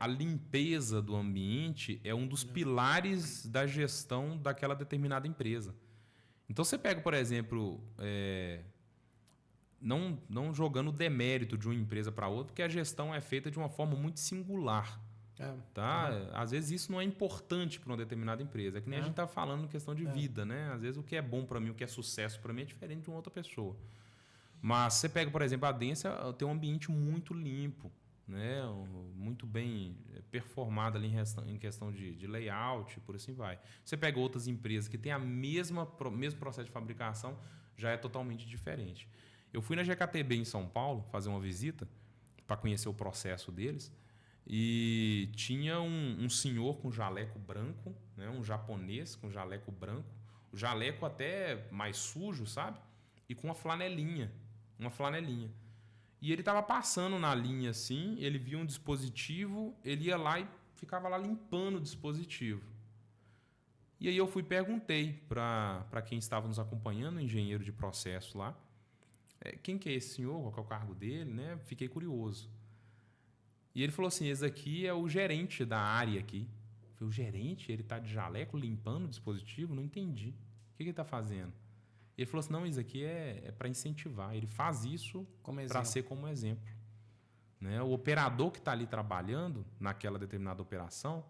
a limpeza do ambiente é um dos pilares da gestão daquela determinada empresa. Então você pega, por exemplo, não jogando demérito de uma empresa para outra, porque a gestão é feita de uma forma muito singular. Tá? Às vezes isso não é importante para uma determinada empresa. É que nem a gente está falando em questão de vida. Né? Às vezes o que é bom para mim, o que é sucesso para mim é diferente de uma outra pessoa. Mas você pega, por exemplo, a Densa, tem um ambiente muito limpo, né? Muito bem performado ali em questão de layout, por assim vai. Você pega outras empresas que têm a mesmo processo de fabricação, já é totalmente diferente. Eu fui na GKTB em São Paulo fazer uma visita para conhecer o processo deles e tinha um senhor com jaleco branco, né? Um japonês com jaleco branco, o jaleco até mais sujo, sabe? E com uma flanelinha. E ele estava passando na linha assim, ele via um dispositivo, ele ia lá e ficava lá limpando o dispositivo. E aí eu perguntei para quem estava nos acompanhando, o engenheiro de processo lá, quem que é esse senhor, qual que é o cargo dele, né? Fiquei curioso. E ele falou assim, esse aqui é o gerente da área aqui. Eu falei, o gerente? Ele está de jaleco limpando o dispositivo? Não entendi. O que ele está fazendo? Ele falou assim, não, isso aqui é para incentivar. Ele faz isso para ser como exemplo. Né? O operador que está ali trabalhando naquela determinada operação,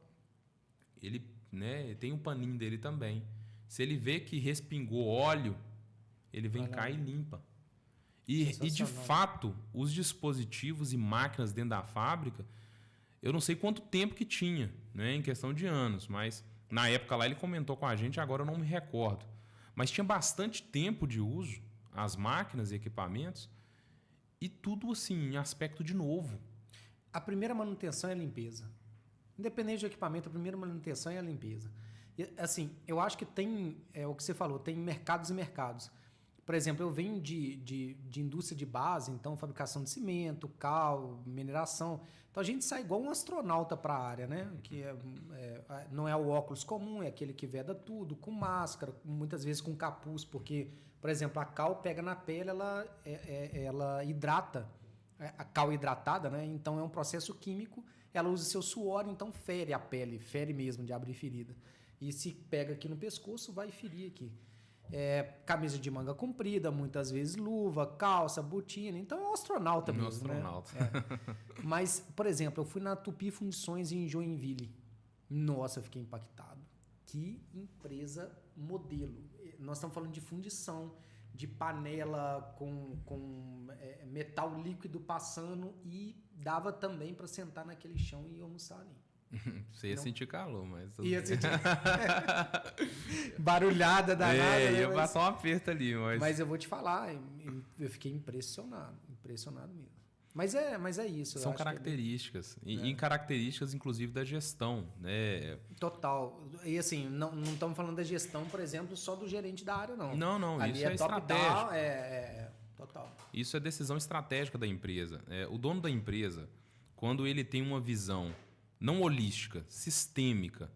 ele, né, tem um paninho dele também. Se ele vê que respingou óleo, ele vem cá e limpa. E de fato, os dispositivos e máquinas dentro da fábrica, eu não sei quanto tempo que tinha, né, em questão de anos, mas na época lá ele comentou com a gente, agora eu não me recordo. Mas tinha bastante tempo de uso, as máquinas e equipamentos, e tudo assim, em aspecto de novo. A primeira manutenção é a limpeza. Independente do equipamento, a primeira manutenção é a limpeza. E, assim, eu acho que tem, o que você falou, tem mercados e mercados. Por exemplo, eu venho de indústria de base, então fabricação de cimento, cal, mineração. Então a gente sai igual um astronauta para a área, né? Que não é o óculos comum, é aquele que veda tudo, com máscara, muitas vezes com capuz, porque, por exemplo, a cal pega na pele, ela hidrata, a cal hidratada, né? Então é um processo químico, ela usa seu suor, então fere a pele, fere mesmo de abrir ferida. E se pega aqui no pescoço, vai ferir aqui. camisa de manga comprida, muitas vezes luva, calça, botina. Então é um astronauta mesmo, astronauta. Né? Mas, por exemplo, eu fui na Tupi Fundições em Joinville. Nossa, eu fiquei impactado. Que empresa modelo. Nós estamos falando de fundição, de panela com metal líquido passando e dava também para sentar naquele chão e almoçar ali. Você ia sentir calor, mas... Ia sentir... Barulhada danada. Ia passar um aperto ali, mas... Mas eu vou te falar, eu fiquei impressionado mesmo. Mas é isso. São características. E características, inclusive, da gestão, né? Total. E assim, não estamos falando da gestão, por exemplo, só do gerente da área, não. Não, ali isso é estratégico. Total. Isso é decisão estratégica da empresa. O dono da empresa, quando ele tem uma visão não holística, sistêmica,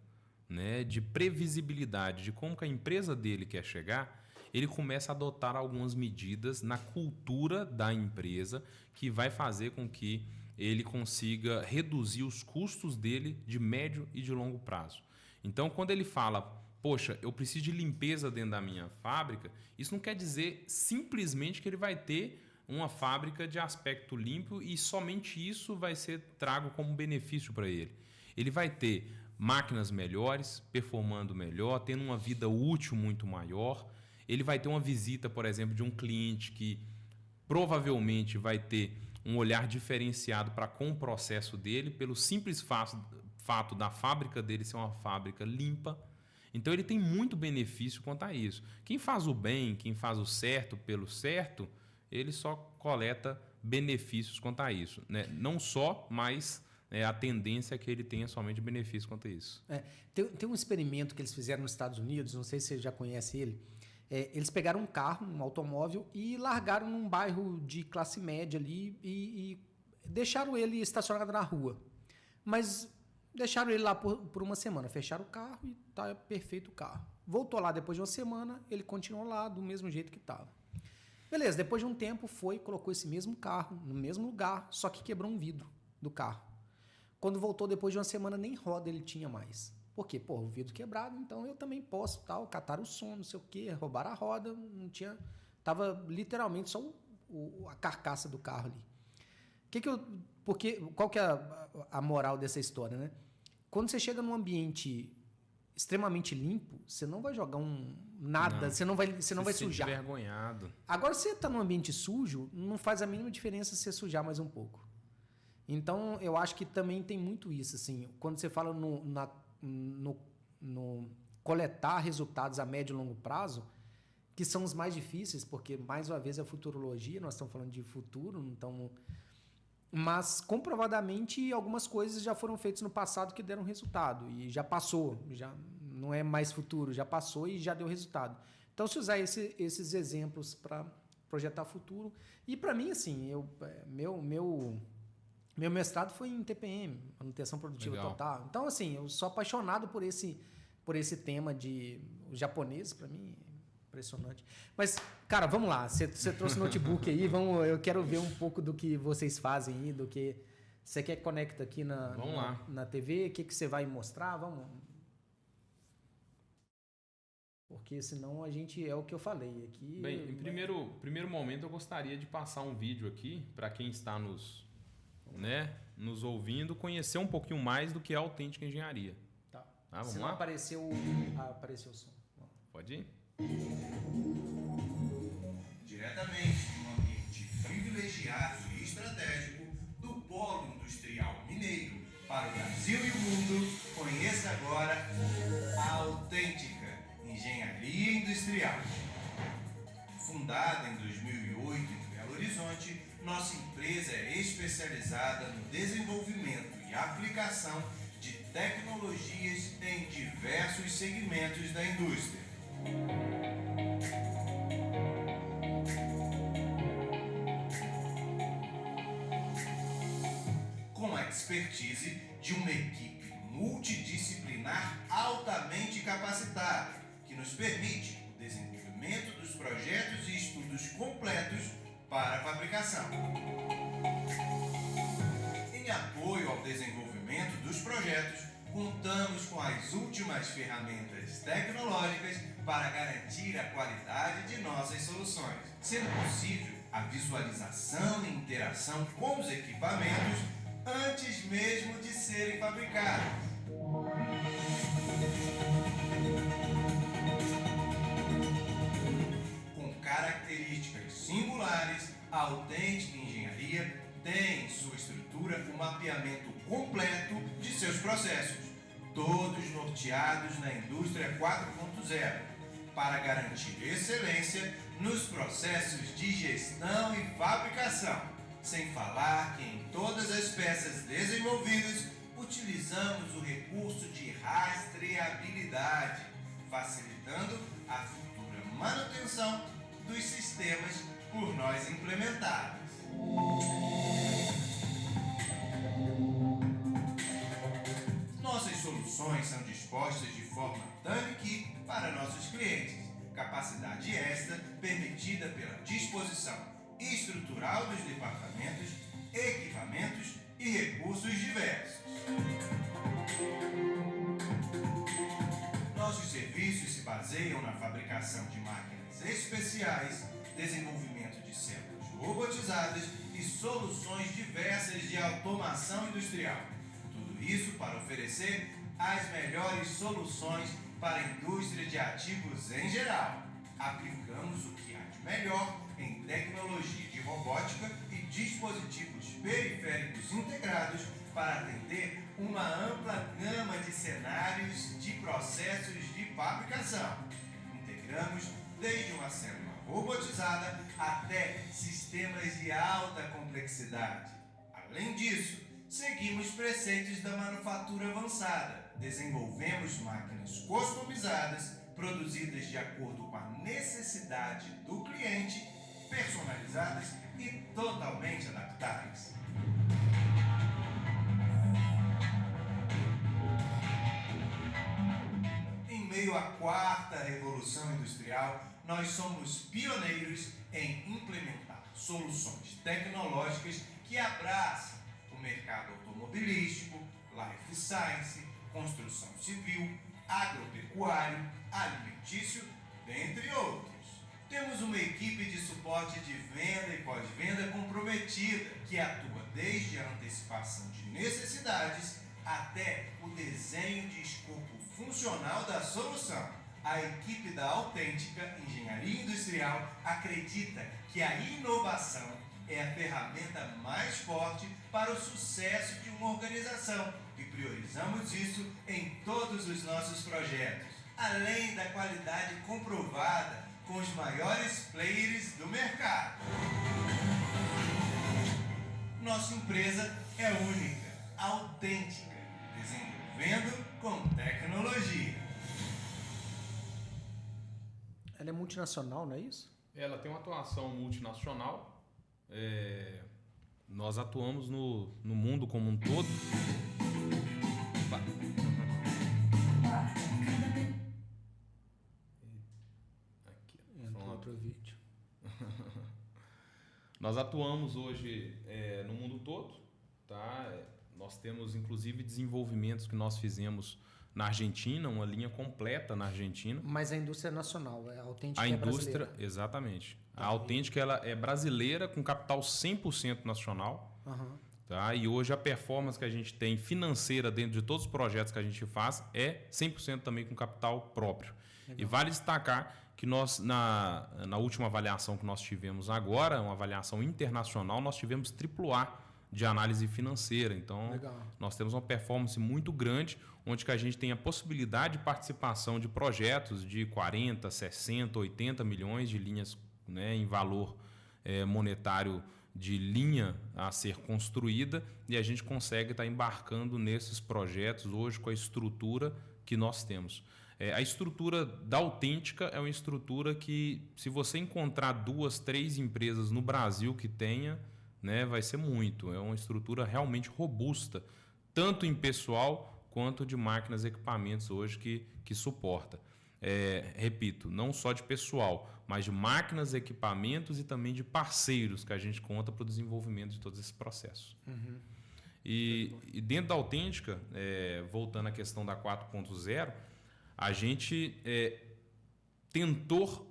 né, de previsibilidade de como que a empresa dele quer chegar, ele começa a adotar algumas medidas na cultura da empresa que vai fazer com que ele consiga reduzir os custos dele de médio e de longo prazo. Então, quando ele fala, poxa, eu preciso de limpeza dentro da minha fábrica, isso não quer dizer simplesmente que ele vai ter uma fábrica de aspecto limpo e somente isso vai ser trago como benefício para ele. Ele vai ter máquinas melhores, performando melhor, tendo uma vida útil muito maior. Ele vai ter uma visita, por exemplo, de um cliente que provavelmente vai ter um olhar diferenciado para com o processo dele, pelo simples fato da fábrica dele ser uma fábrica limpa. Então, ele tem muito benefício quanto a isso. Quem faz o bem, quem faz o certo pelo certo, ele só coleta benefícios quanto a isso. Né? Não só, mas a tendência é que ele tenha somente benefícios quanto a isso. Tem um experimento que eles fizeram nos Estados Unidos, não sei se você já conhece ele. Eles pegaram um carro, um automóvel, e largaram num bairro de classe média ali e deixaram ele estacionado na rua. Mas deixaram ele lá por uma semana. Fecharam o carro e está perfeito o carro. Voltou lá depois de uma semana, ele continuou lá do mesmo jeito que estava. Beleza, depois de um tempo colocou esse mesmo carro no mesmo lugar, só que quebrou um vidro do carro. Quando voltou depois de uma semana, nem roda ele tinha mais. Por quê? O vidro quebrado, então eu também posso, tal, catar o som, não sei o quê, roubar a roda, não tinha... Tava literalmente só a carcaça do carro ali. Qual que é a moral dessa história, né? Quando você chega num ambiente extremamente limpo, você não vai jogar nada, você não vai sujar. Envergonhado. Agora, se você está num ambiente sujo, não faz a mínima diferença se você sujar mais um pouco. Então, eu acho que também tem muito isso, assim, quando você fala no coletar resultados a médio e longo prazo, que são os mais difíceis, porque, mais uma vez, é futurologia, nós estamos falando de futuro, não estamos... Mas, comprovadamente, algumas coisas já foram feitas no passado que deram resultado, e já passou, já não é mais futuro, já passou e já deu resultado. Então, se usar esses exemplos para projetar futuro... E, para mim, assim, meu mestrado foi em TPM, manutenção produtiva Legal. total. Então, assim, eu sou apaixonado por esse tema de japonês, para mim, impressionante. Mas, cara, vamos lá. Você trouxe o notebook aí, eu quero ver um pouco do que vocês fazem aí, do que você quer que conecta aqui na TV, o que você vai mostrar, vamos... Porque senão a gente, é o que eu falei aqui... Bem, em primeiro momento eu gostaria de passar um vídeo aqui para quem está nos ouvindo, conhecer um pouquinho mais do que é a Autêntica Engenharia. Tá. Vamos se lá? não apareceu o som. Pode ir? Diretamente de um ambiente privilegiado e estratégico do Polo Industrial Mineiro para o Brasil e o mundo, conheça agora a Autêntica Engenharia Industrial. Fundada em 2008 em Belo Horizonte, nossa empresa é especializada no desenvolvimento e aplicação de tecnologias em diversos segmentos da indústria. Com a expertise de uma equipe multidisciplinar altamente capacitada, que nos permite o desenvolvimento dos projetos e estudos completos para a fabricação. Em apoio ao desenvolvimento dos projetos, contamos com as últimas ferramentas tecnológicas para garantir a qualidade de nossas soluções, sendo possível a visualização e interação com os equipamentos antes mesmo de serem fabricados. Com características singulares, a Autêntica Engenharia tem em sua estrutura o mapeamento completo de seus processos, todos norteados na indústria 4.0, para garantir excelência nos processos de gestão e fabricação, sem falar que em todas as peças desenvolvidas utilizamos o recurso de rastreabilidade, facilitando a futura manutenção dos sistemas por nós implementados. Nossas soluções são dispostas de forma turnkey para nossos clientes, capacidade esta permitida pela disposição estrutural dos departamentos, equipamentos e recursos diversos. Nossos serviços se baseiam na fabricação de máquinas especiais, desenvolvimento de células robotizadas e soluções diversas de automação industrial. Tudo isso para oferecer as melhores soluções para a indústria de ativos em geral. Aplicamos o que há de melhor em tecnologia de robótica e dispositivos periféricos integrados para atender uma ampla gama de cenários de processos de fabricação. Integramos desde uma célula robotizada até sistemas de alta complexidade. Além disso, seguimos preceitos da manufatura avançada. Desenvolvemos máquinas customizadas, produzidas de acordo com a necessidade do cliente, personalizadas e totalmente adaptáveis. Em meio à quarta revolução industrial, nós somos pioneiros em implementar soluções tecnológicas que abraçam o mercado automobilístico, life science, construção civil, agropecuário, alimentício, dentre outros. Temos uma equipe de suporte de venda e pós-venda comprometida, que atua desde a antecipação de necessidades até o desenho de escopo funcional da solução. A equipe da Autêntica Engenharia Industrial acredita que a inovação é a ferramenta mais forte para o sucesso de uma organização e priorizamos isso em todos os nossos projetos, além da qualidade comprovada com os maiores players do mercado. Nossa empresa é única, autêntica, desenvolvendo com tecnologia. Ela é multinacional, não é isso? Ela tem uma atuação multinacional. Nós atuamos no mundo como um todo. Entra outro vídeo. Nós atuamos hoje no mundo todo, tá? Nós temos inclusive desenvolvimentos que nós fizemos na Argentina, uma linha completa na Argentina. Mas a indústria é nacional, a Autêntica A é indústria, brasileira. exatamente. A Autêntica ela é brasileira com capital 100% nacional. Uhum. Tá? E hoje a performance que a gente tem financeira dentro de todos os projetos que a gente faz é 100% também com capital próprio. Legal. E vale destacar que nós, na última avaliação que nós tivemos agora, uma avaliação internacional, nós tivemos AAA de análise financeira. Então, legal. Nós temos uma performance muito grande, onde que a gente tem a possibilidade de participação de projetos de 40, 60, 80 milhões de linhas, né, em valor monetário de linha a ser construída, e a gente consegue estar embarcando nesses projetos hoje com a estrutura que nós temos. A estrutura da Autêntica é uma estrutura que, se você encontrar 2, 3 empresas no Brasil que tenha, né, vai ser muito. É uma estrutura realmente robusta, tanto em pessoal quanto de máquinas e equipamentos hoje que suporta. Repito, não só de pessoal, mas de máquinas, equipamentos e também de parceiros que a gente conta para o desenvolvimento de todos esses processos. Uhum. E dentro da Autêntica, voltando à questão da 4.0, a gente tentou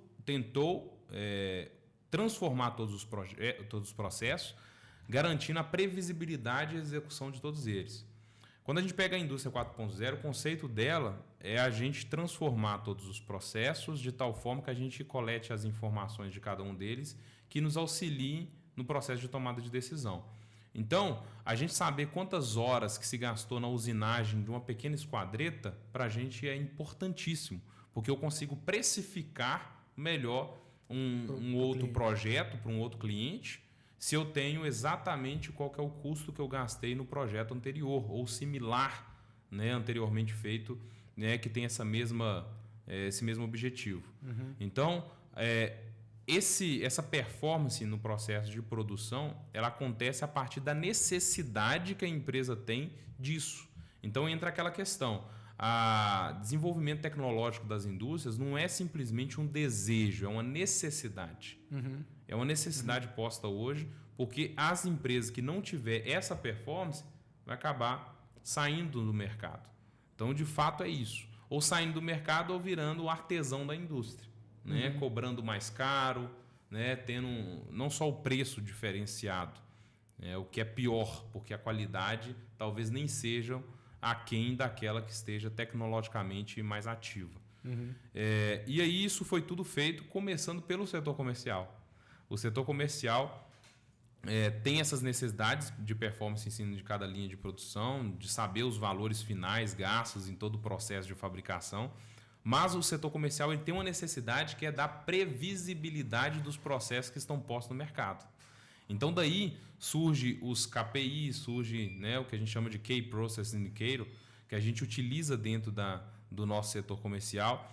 transformar todos os processos, garantindo a previsibilidade e execução de todos eles. Quando a gente pega a indústria 4.0, o conceito dela é a gente transformar todos os processos de tal forma que a gente colete as informações de cada um deles que nos auxiliem no processo de tomada de decisão. Então, a gente saber quantas horas que se gastou na usinagem de uma pequena esquadreta, para a gente é importantíssimo, porque eu consigo precificar melhor um outro projeto para um outro cliente, se eu tenho exatamente qual que é o custo que eu gastei no projeto anterior, ou similar, né, anteriormente feito, né, que tem esse mesmo objetivo. Uhum. Então, essa performance no processo de produção, ela acontece a partir da necessidade que a empresa tem disso. Então, entra aquela questão. O desenvolvimento tecnológico das indústrias não é simplesmente um desejo, é uma necessidade. Uhum. É uma necessidade posta hoje, porque as empresas que não tiver essa performance vai acabar saindo do mercado. Então, de fato, é isso. Ou saindo do mercado ou virando o artesão da indústria, né? Cobrando mais caro, né? Tendo não só o preço diferenciado, o que é pior, porque a qualidade talvez nem seja aquém daquela que esteja tecnologicamente mais ativa. Uhum. E aí isso foi tudo feito começando pelo setor comercial. O setor comercial tem essas necessidades de performance em cima de cada linha de produção, de saber os valores finais gastos em todo o processo de fabricação, mas o setor comercial ele tem uma necessidade que é da previsibilidade dos processos que estão postos no mercado. Então, daí surge os KPIs, surge, né, o que a gente chama de Key Process Indicator, que a gente utiliza dentro do nosso setor comercial.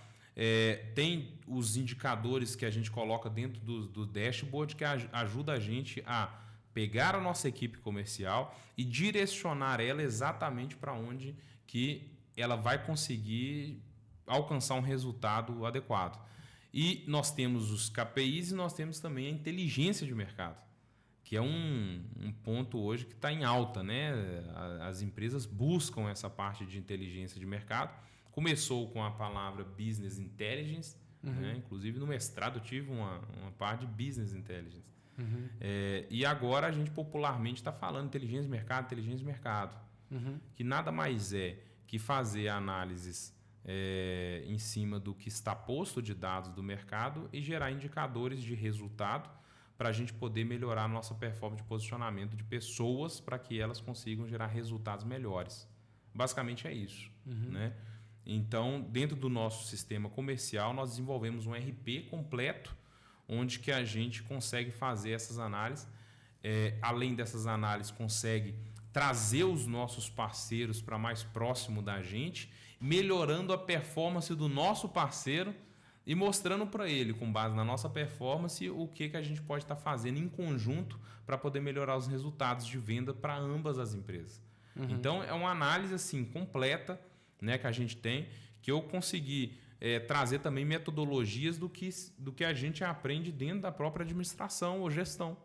Tem os indicadores que a gente coloca dentro do dashboard que ajuda a gente a pegar a nossa equipe comercial e direcionar ela exatamente para onde que ela vai conseguir alcançar um resultado adequado. E nós temos os KPIs e nós temos também a inteligência de mercado, que é um ponto hoje que está em alta, né? As empresas buscam essa parte de inteligência de mercado. Começou com a palavra Business Intelligence, né? Inclusive no mestrado eu tive uma parte de Business Intelligence. E agora a gente popularmente está falando inteligência de mercado, que nada mais é que fazer análises em cima do que está posto de dados do mercado e gerar indicadores de resultado para a gente poder melhorar a nossa performance de posicionamento de pessoas para que elas consigam gerar resultados melhores. Basicamente é isso, né? Então, dentro do nosso sistema comercial, nós desenvolvemos um RP completo, onde que a gente consegue fazer essas análises. Além dessas análises, consegue trazer os nossos parceiros para mais próximo da gente, melhorando a performance do nosso parceiro e mostrando para ele, com base na nossa performance, o que a gente pode estar fazendo em conjunto para poder melhorar os resultados de venda para ambas as empresas. Então, é uma análise assim, completa, né, que a gente tem, que eu consegui trazer também metodologias do que a gente aprende dentro da própria administração ou gestão.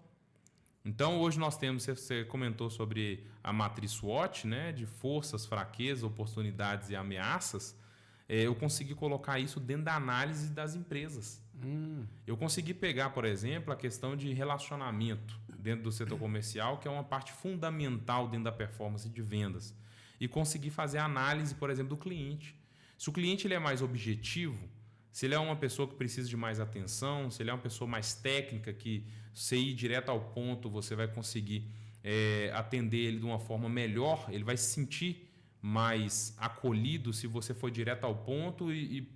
Então, hoje nós temos, você comentou sobre a matriz SWOT, né, de forças, fraquezas, oportunidades e ameaças. Eu consegui colocar isso dentro da análise das empresas. Eu consegui pegar, por exemplo, a questão de relacionamento dentro do setor comercial, que é uma parte fundamental dentro da performance de vendas. E conseguir fazer a análise, por exemplo, do cliente. Se o cliente ele é mais objetivo, se ele é uma pessoa que precisa de mais atenção, se ele é uma pessoa mais técnica, que você ir direto ao ponto, você vai conseguir atender ele de uma forma melhor, ele vai se sentir mais acolhido se você for direto ao ponto e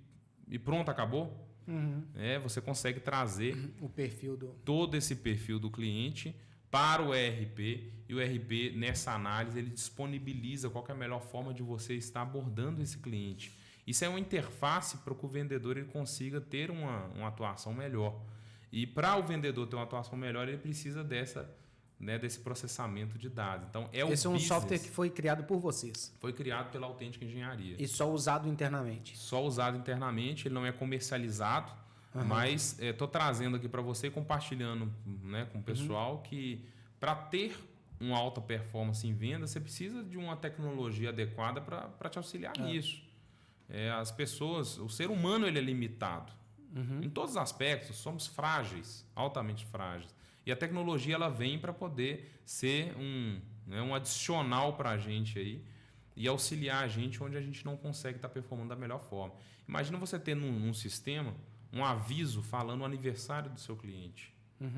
pronto, acabou. Você consegue trazer todo esse perfil do cliente para o ERP, e o ERP, nessa análise, ele disponibiliza qual que é a melhor forma de você estar abordando esse cliente. Isso é uma interface para que o vendedor ele consiga ter uma atuação melhor. E para o vendedor ter uma atuação melhor, ele precisa desse processamento de dados. Então, esse é um software que foi criado por vocês? Foi criado pela Autêntica Engenharia. E só usado internamente? Só usado internamente, ele não é comercializado, mas estou trazendo aqui para você e compartilhando, né, com o pessoal que para ter uma alta performance em venda, você precisa de uma tecnologia adequada para te auxiliar nisso. As pessoas, o ser humano ele é limitado. Em todos os aspectos, somos frágeis, altamente frágeis. E a tecnologia ela vem para poder ser um adicional para a gente aí e auxiliar a gente onde a gente não consegue estar performando da melhor forma. Imagina você ter num sistema um aviso falando o aniversário do seu cliente,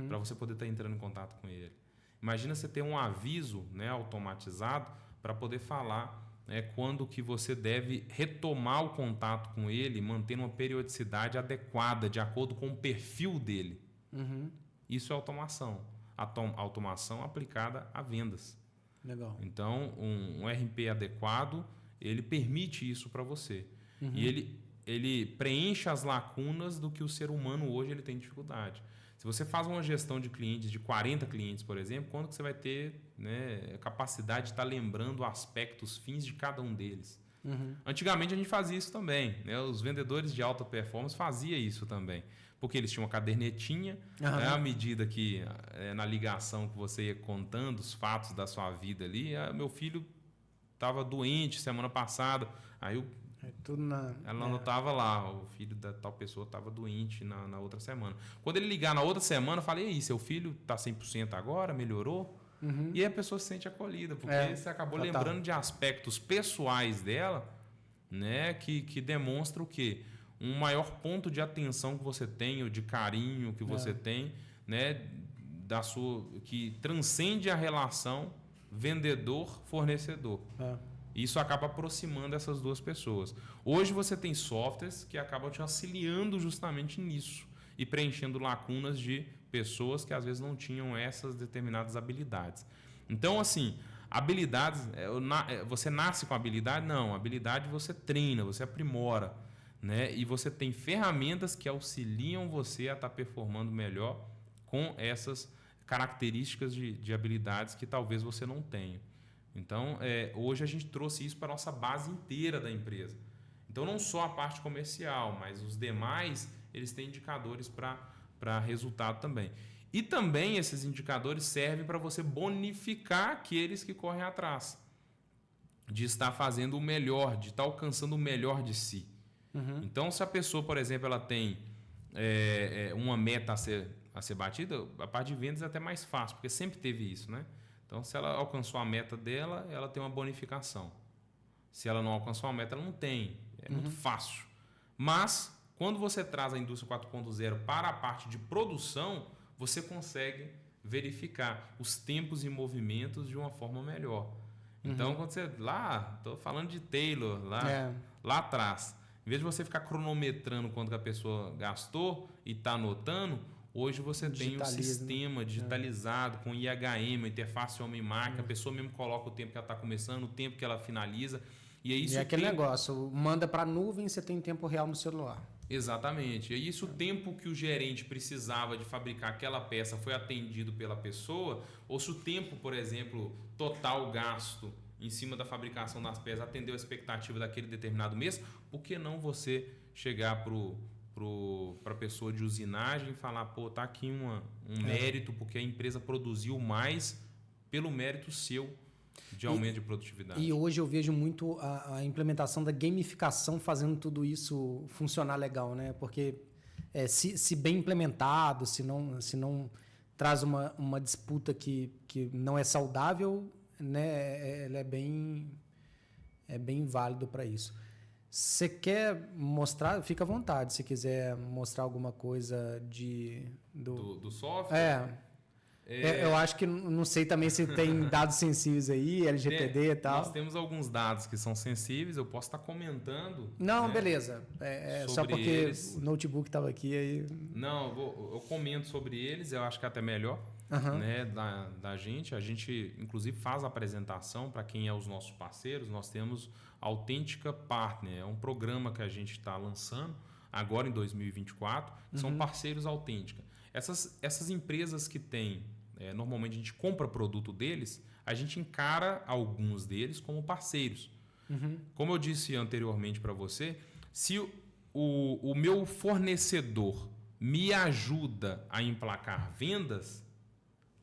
para você poder estar entrando em contato com ele. Imagina você ter um aviso, né, automatizado para poder falar quando que você deve retomar o contato com ele, mantendo uma periodicidade adequada, de acordo com o perfil dele. Isso é automação. Automação aplicada a vendas. Legal. Então, um RP adequado, ele permite isso para você. E ele preenche as lacunas do que o ser humano hoje ele tem dificuldade. Se você faz uma gestão de clientes, de 40 clientes, por exemplo, quando que você vai ter, né, capacidade de estar lembrando aspectos fins de cada um deles? Antigamente a gente fazia isso também, né? Os vendedores de alta performance faziam isso também, porque eles tinham uma cadernetinha, né? À medida que na ligação que você ia contando os fatos da sua vida ali, meu filho estava doente semana passada, aí ela anotava lá, o filho da tal pessoa estava doente na outra semana. Quando ele ligar na outra semana, eu falei, e aí, seu filho está 100% agora? Melhorou? E aí a pessoa se sente acolhida, porque você acabou lembrando de aspectos pessoais dela, né, que demonstra o quê? Um maior ponto de atenção que você tem, ou de carinho que você tem, né, que transcende a relação vendedor-fornecedor. Isso acaba aproximando essas duas pessoas. Hoje você tem softwares que acabam te auxiliando justamente nisso e preenchendo lacunas de pessoas que às vezes não tinham essas determinadas habilidades. Então, assim, habilidades, você nasce com habilidade? Não, habilidade você treina, você aprimora, né? E você tem ferramentas que auxiliam você a estar performando melhor com essas características de habilidades que talvez você não tenha. Então, hoje a gente trouxe isso para a nossa base inteira da empresa. Então, não só a parte comercial, mas os demais, eles têm indicadores para resultado também. E também esses indicadores servem para você bonificar aqueles que correm atrás, de estar fazendo o melhor, de estar alcançando o melhor de si. Então, se a pessoa, por exemplo, ela tem uma meta a ser batida, a parte de vendas é até mais fácil, porque sempre teve isso, né? Então, se ela alcançou a meta dela, ela tem uma bonificação. Se ela não alcançou a meta, ela não tem. É muito fácil. Mas, quando você traz a indústria 4.0 para a parte de produção, você consegue verificar os tempos e movimentos de uma forma melhor. Então, quando você... estou falando de Taylor, lá atrás. Em vez de você ficar cronometrando quanto que a pessoa gastou e está anotando... Hoje você tem um sistema digitalizado com IHM, interface homem-máquina, a pessoa mesmo coloca o tempo que ela está começando, o tempo que ela finaliza. E, aí, é aquele negócio, manda para a nuvem, você tem tempo real no celular. Exatamente. E isso, o tempo que o gerente precisava de fabricar aquela peça foi atendido pela pessoa, ou se o tempo, por exemplo, total gasto em cima da fabricação das peças atendeu a expectativa daquele determinado mês, por que não você chegar para a pessoa de usinagem e falar, pô, tá aqui um mérito, porque a empresa produziu mais pelo mérito seu de aumento de produtividade. E hoje eu vejo muito a implementação da gamificação fazendo tudo isso funcionar legal, né? Porque se bem implementado, se não traz uma disputa que não é saudável, né? Ela é bem válido para isso. Você quer mostrar? Fica à vontade, se quiser mostrar alguma coisa do software. Eu acho que não sei também se tem dados sensíveis aí, LGPD e tal. Nós temos alguns dados que são sensíveis, eu posso estar comentando. Não, né, beleza. Só porque eles. O notebook estava aqui aí. Não, eu comento sobre eles, eu acho que é até melhor, né, da gente. A gente, inclusive, faz a apresentação para quem é os nossos parceiros. Nós temos Autêntica Partner, é um programa que a gente está lançando agora em 2024, que são parceiros Autêntica. Essas empresas que têm, normalmente a gente compra produto deles, a gente encara alguns deles como parceiros. Como eu disse anteriormente para você, se o meu fornecedor me ajuda a emplacar vendas,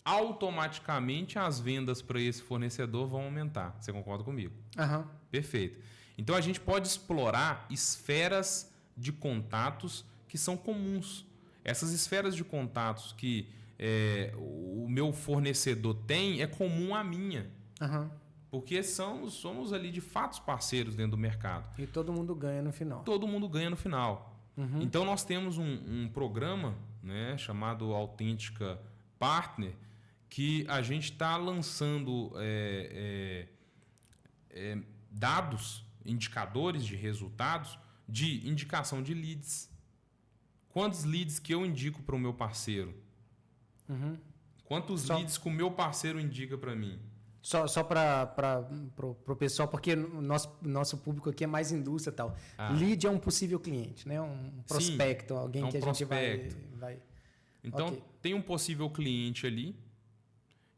automaticamente as vendas para esse fornecedor vão aumentar. Você concorda comigo? Aham. Perfeito. Então a gente pode explorar esferas de contatos que são comuns. Essas esferas de contatos que o meu fornecedor tem é comum à minha. Aham. Porque somos ali de fato parceiros dentro do mercado. E todo mundo ganha no final. Todo mundo ganha no final. Então nós temos um programa, né, chamado Autêntica Partner, que a gente está lançando dados, indicadores de resultados de indicação de leads. Quantos leads que eu indico para o meu parceiro? Quantos leads que o meu parceiro indica para mim? Só para o pessoal, porque o nosso público aqui é mais indústria e tal. Lead é um possível cliente, né? Um prospecto, sim, alguém que a gente vai... Então, okay. Tem um possível cliente ali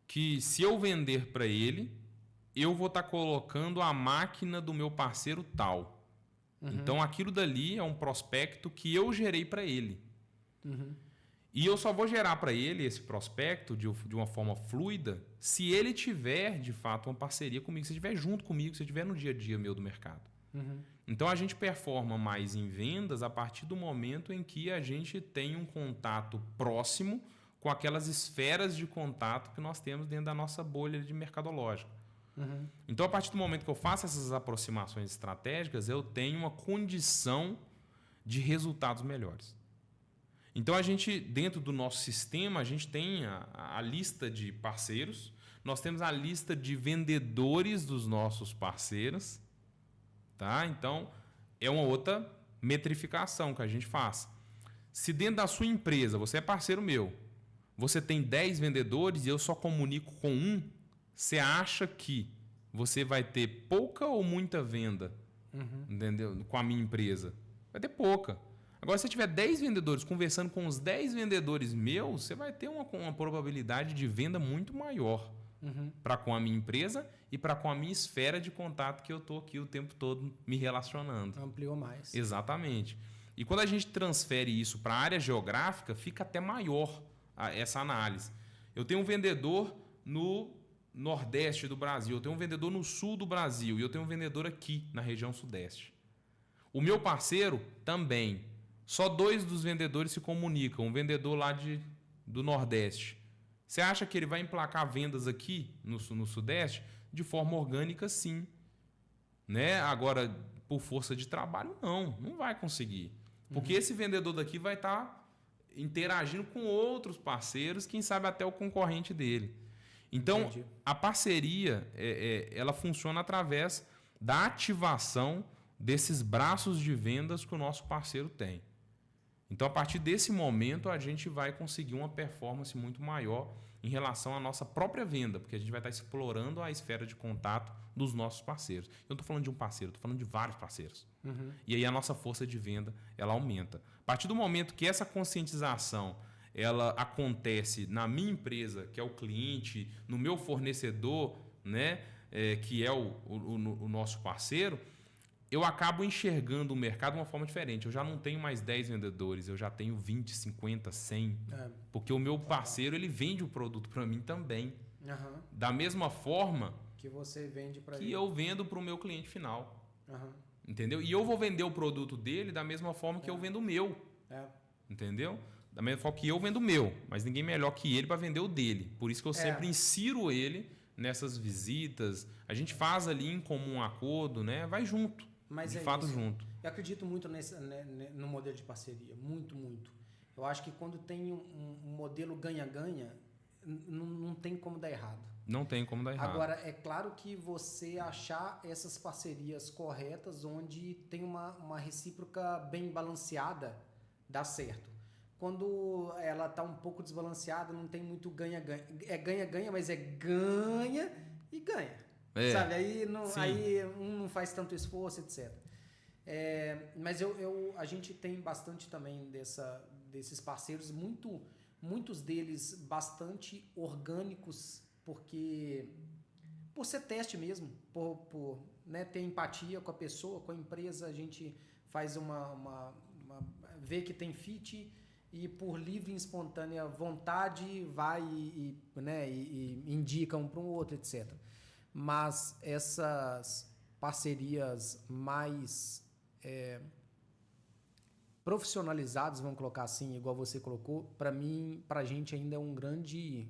que, se eu vender para ele, eu vou estar colocando a máquina do meu parceiro tal. Então, aquilo dali é um prospecto que eu gerei para ele. E eu só vou gerar para ele esse prospecto de uma forma fluida se ele tiver, de fato, uma parceria comigo, se estiver junto comigo, se estiver no dia a dia meu do mercado. Então, a gente performa mais em vendas a partir do momento em que a gente tem um contato próximo com aquelas esferas de contato que nós temos dentro da nossa bolha de mercadológica. Então, a partir do momento que eu faço essas aproximações estratégicas, eu tenho uma condição de resultados melhores. Então, a gente, dentro do nosso sistema, a gente tem a lista de parceiros, nós temos a lista de vendedores dos nossos parceiros, tá? Então, é uma outra metrificação que a gente faz. Se dentro da sua empresa, você é parceiro meu, você tem 10 vendedores e eu só comunico com um, você acha que você vai ter pouca ou muita venda, entendeu? Com a minha empresa? Vai ter pouca. Agora, se você tiver 10 vendedores conversando com os 10 vendedores meus, você vai ter uma probabilidade de venda muito maior para com a minha empresa e para com a minha esfera de contato que eu estou aqui o tempo todo me relacionando. Ampliou mais. Exatamente. E quando a gente transfere isso para a área geográfica, fica até maior essa análise. Eu tenho um vendedor no Nordeste do Brasil, eu tenho um vendedor no Sul do Brasil e eu tenho um vendedor aqui na região Sudeste. O meu parceiro também. Só 2 dos vendedores se comunicam. Um vendedor lá do Nordeste. Você acha que ele vai emplacar vendas aqui no Sudeste? De forma orgânica, sim. Né? Agora, por força de trabalho, não vai conseguir. Porque esse vendedor daqui vai estar interagindo com outros parceiros, quem sabe até o concorrente dele. Então, entendi. A parceria ela funciona através da ativação desses braços de vendas que o nosso parceiro tem. Então, a partir desse momento, a gente vai conseguir uma performance muito maior em relação à nossa própria venda, porque a gente vai estar explorando a esfera de contato dos nossos parceiros. Eu não estou falando de um parceiro, estou falando de vários parceiros. E aí a nossa força de venda ela aumenta. A partir do momento que essa conscientização ela acontece na minha empresa, que é o cliente, no meu fornecedor, né, que é o nosso parceiro, eu acabo enxergando o mercado de uma forma diferente. Eu já não tenho mais 10 vendedores, eu já tenho 20, 50, 100. Porque o meu parceiro ele vende o produto para mim também. Da mesma forma que você vende para ele. Que eu vendo para o meu cliente final. Entendeu? E eu vou vender o produto dele da mesma forma que eu vendo o meu. Entendeu? Da mesma forma que eu vendo o meu. Mas ninguém melhor que ele para vender o dele. Por isso que eu sempre insiro ele nessas visitas. A gente faz ali em comum acordo, né? Vai junto. Mas de fato, junto. Eu acredito muito no modelo de parceria. Muito, muito. Eu acho que quando tem um modelo ganha-ganha, não tem como dar errado. Não tem como dar errado. Agora, é claro que você achar essas parcerias corretas, onde tem uma recíproca bem balanceada, dá certo. Quando ela está um pouco desbalanceada, não tem muito ganha-ganha. É ganha-ganha, mas é ganha e ganha. Sabe? Aí um não faz tanto esforço, etc. Mas a gente tem bastante também desses parceiros, muitos deles bastante orgânicos, porque por ser teste mesmo, por né, ter empatia com a pessoa, com a empresa, a gente faz vê que tem fit e por livre e espontânea vontade vai né, e indica um para o outro, etc. Mas essas parcerias mais profissionalizadas, vamos colocar assim, igual você colocou, para mim, para a gente ainda é um grande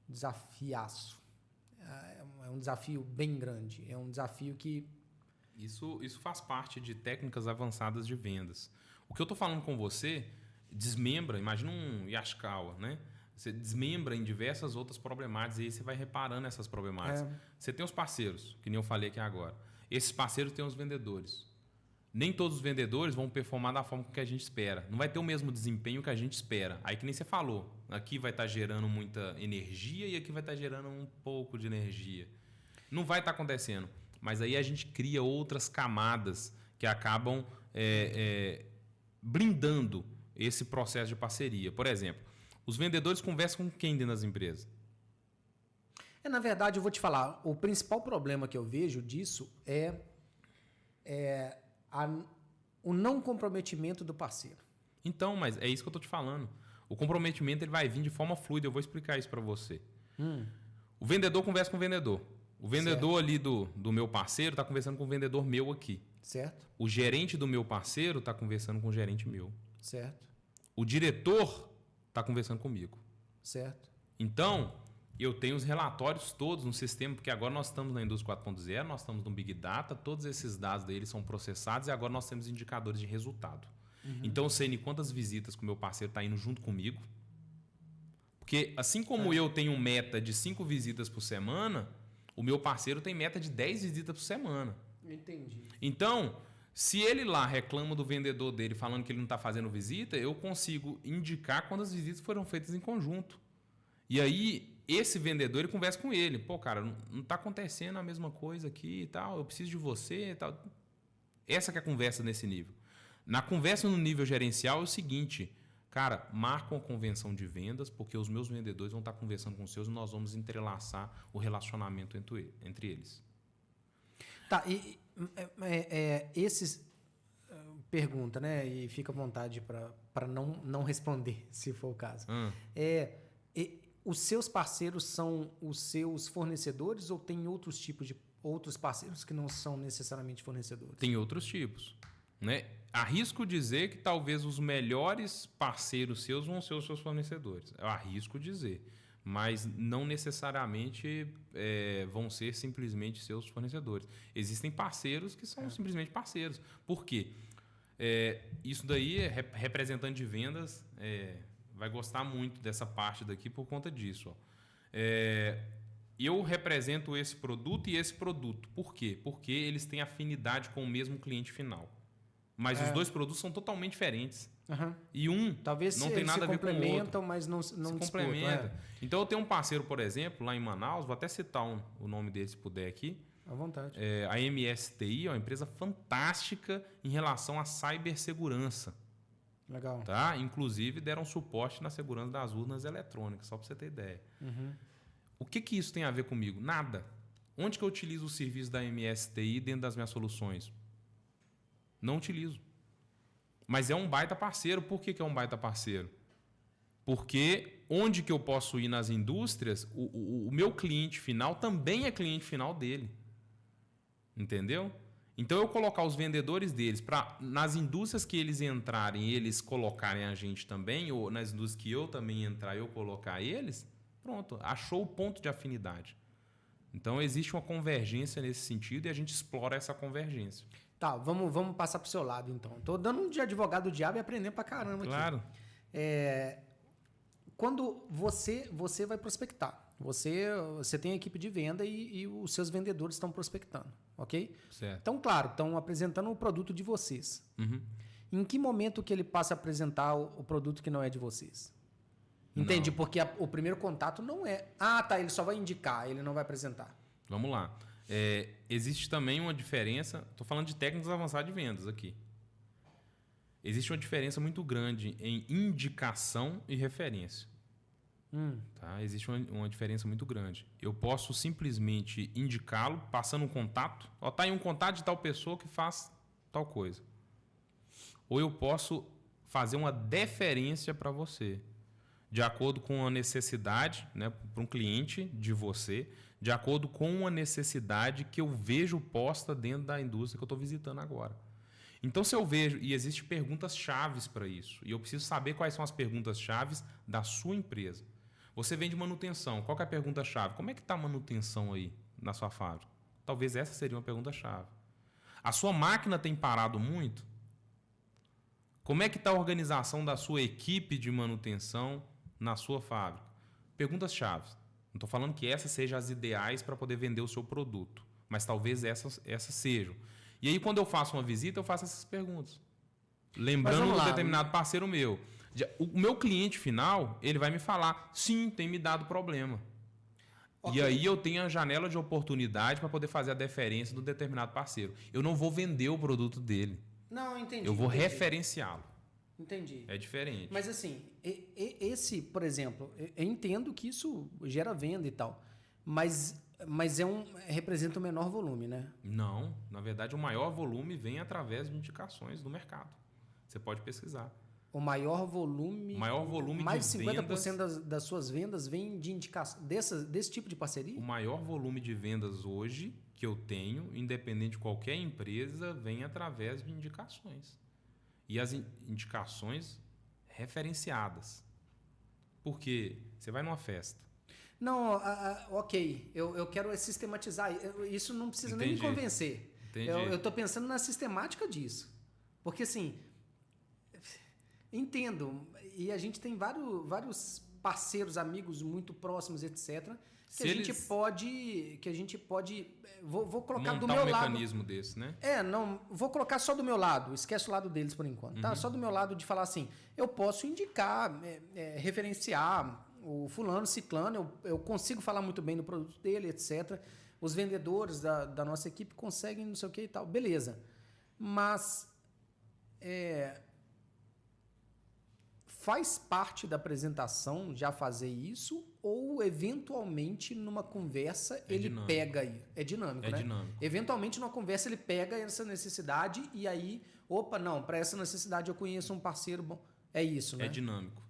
desafiaço. É um desafio bem grande. É um desafio que... Isso faz parte de técnicas avançadas de vendas. O que eu estou falando com você desmembra, imagina um Yashikawa, né? Você desmembra em diversas outras problemáticas e aí você vai reparando essas problemáticas. Você tem os parceiros, que nem eu falei aqui agora. Esses parceiros têm os vendedores. Nem todos os vendedores vão performar da forma que a gente espera. Não vai ter o mesmo desempenho que a gente espera. Aí que nem você falou, aqui vai estar gerando muita energia e aqui vai estar gerando um pouco de energia. Não vai estar acontecendo. Mas aí a gente cria outras camadas que acabam blindando esse processo de parceria. Por exemplo, os vendedores conversam com quem dentro das empresas? Na verdade, eu vou te falar, o principal problema que eu vejo disso é o não comprometimento do parceiro. Então, mas é isso que eu estou te falando. O comprometimento ele vai vir de forma fluida. Eu vou explicar isso para você. O vendedor conversa com o vendedor. O vendedor ali do meu parceiro está conversando com o vendedor meu aqui. Certo. O gerente do meu parceiro está conversando com o gerente meu. Certo. O diretor está conversando comigo. Certo. Então, eu tenho os relatórios todos no sistema, porque agora nós estamos na indústria 4.0, nós estamos no Big Data, todos esses dados deles são processados e agora nós temos indicadores de resultado. Então, eu sei em quantas visitas que o meu parceiro está indo junto comigo. Porque assim como eu tenho meta de 5 visitas por semana, o meu parceiro tem meta de 10 visitas por semana. Entendi. Então, se ele lá reclama do vendedor dele falando que ele não está fazendo visita, eu consigo indicar quando as visitas foram feitas em conjunto. E aí, esse vendedor, ele conversa com ele. Pô, cara, não está acontecendo a mesma coisa aqui e tal, eu preciso de você e tal. Essa que é a conversa nesse nível. Na conversa no nível gerencial é o seguinte, cara, marca uma convenção de vendas, porque os meus vendedores vão estar conversando com os seus e nós vamos entrelaçar o relacionamento entre eles. Tá, e esses... Pergunta, né? E fica à vontade para não responder, se for o caso. Os seus parceiros são os seus fornecedores ou tem outros tipos de outros parceiros que não são necessariamente fornecedores? Tem outros tipos, né? Arrisco dizer que talvez os melhores parceiros seus vão ser os seus fornecedores. Eu arrisco dizer, mas não necessariamente vão ser simplesmente seus fornecedores. Existem parceiros que são simplesmente parceiros. Por quê? Isso daí, representante de vendas, vai gostar muito dessa parte daqui por conta disso. Ó. Eu represento esse produto e esse produto. Por quê? Porque eles têm afinidade com o mesmo cliente final. Mas os dois produtos são totalmente diferentes. E talvez não tem nada a ver com o outro. Complementam, mas não se complementa. Então, eu tenho um parceiro, por exemplo, lá em Manaus, vou até citar o nome dele, se puder aqui. À vontade. A MSTI é uma empresa fantástica em relação à cibersegurança. Legal. Tá? Inclusive, deram suporte na segurança das urnas eletrônicas, só para você ter ideia. O que isso tem a ver comigo? Nada. Onde que eu utilizo o serviço da MSTI dentro das minhas soluções? Não utilizo. Mas é um baita parceiro. Por que é um baita parceiro? Porque onde que eu posso ir nas indústrias, o meu cliente final também é cliente final dele. Entendeu? Então, eu colocar os vendedores deles para nas indústrias que eles entrarem, eles colocarem a gente também, ou nas indústrias que eu também entrar, eu colocar eles, pronto, achou o ponto de afinidade. Então, existe uma convergência nesse sentido e a gente explora essa convergência. Tá, vamos passar para o seu lado, então. Estou dando um de advogado do diabo e aprendendo para caramba claro. Aqui. Quando você vai prospectar, você tem a equipe de venda e os seus vendedores estão prospectando, ok? Certo. Então, claro, estão apresentando o produto de vocês. Em que momento que ele passa a apresentar o produto que não é de vocês? Entende? Não. Porque o primeiro contato não é... ele só vai indicar, ele não vai apresentar. Vamos lá. Existe também uma diferença... Estou falando de técnicas avançadas de vendas aqui. Existe uma diferença muito grande em indicação e referência. Tá? Existe uma diferença muito grande. Eu posso simplesmente indicá-lo, passando um contato. Está aí um contato de tal pessoa que faz tal coisa. Ou eu posso fazer uma deferência para você, de acordo com a necessidade, né, para um cliente de você, de acordo com a necessidade que eu vejo posta dentro da indústria que eu estou visitando agora. Então, se eu vejo, e existem perguntas chaves para isso, e eu preciso saber quais são as perguntas chaves da sua empresa. Você vende manutenção, qual que é a pergunta chave? Como é que está a manutenção aí na sua fábrica? Talvez essa seria uma pergunta chave. A sua máquina tem parado muito? Como é que está a organização da sua equipe de manutenção na sua fábrica? Perguntas-chave. Não estou falando que essas sejam as ideais para poder vender o seu produto, mas talvez essas sejam. E aí, quando eu faço uma visita, eu faço essas perguntas. Lembrando de determinado parceiro meu. O meu cliente final, ele vai me falar, sim, tem me dado problema. Okay. E aí eu tenho a janela de oportunidade para poder fazer a deferência do determinado parceiro. Eu não vou vender o produto dele. Não, entendi. Eu vou referenciá-lo. Entendi. É diferente. Mas assim, esse, por exemplo, eu entendo que isso gera venda e tal, mas representa um menor volume, né? Não, na verdade o maior volume vem através de indicações do mercado. Você pode pesquisar. O maior volume mais de 50% das suas vendas vem de indicação desse tipo de parceria? O maior volume de vendas hoje que eu tenho, independente de qualquer empresa, vem através de indicações. E as indicações referenciadas. Porque você vai numa festa. Não, ok. Eu quero sistematizar. Isso não precisa nem me convencer. Entendi. Eu estou pensando na sistemática disso. Porque assim... Entendo. E a gente tem vários parceiros, amigos muito próximos, etc. Que a gente pode... Vou colocar do meu lado... Montar um mecanismo desse, né? Não. Vou colocar só do meu lado. Esquece o lado deles por enquanto. Tá? Só do meu lado de falar assim, eu posso indicar, referenciar o fulano, ciclano, eu consigo falar muito bem do produto dele, etc. Os vendedores da nossa equipe conseguem não sei o que e tal. Beleza. Mas... Faz parte da apresentação já fazer isso ou, eventualmente, numa conversa, ele pega aí? É dinâmico, né? Dinâmico. Eventualmente, numa conversa, ele pega essa necessidade e aí, para essa necessidade eu conheço um parceiro bom. É isso, né? É dinâmico.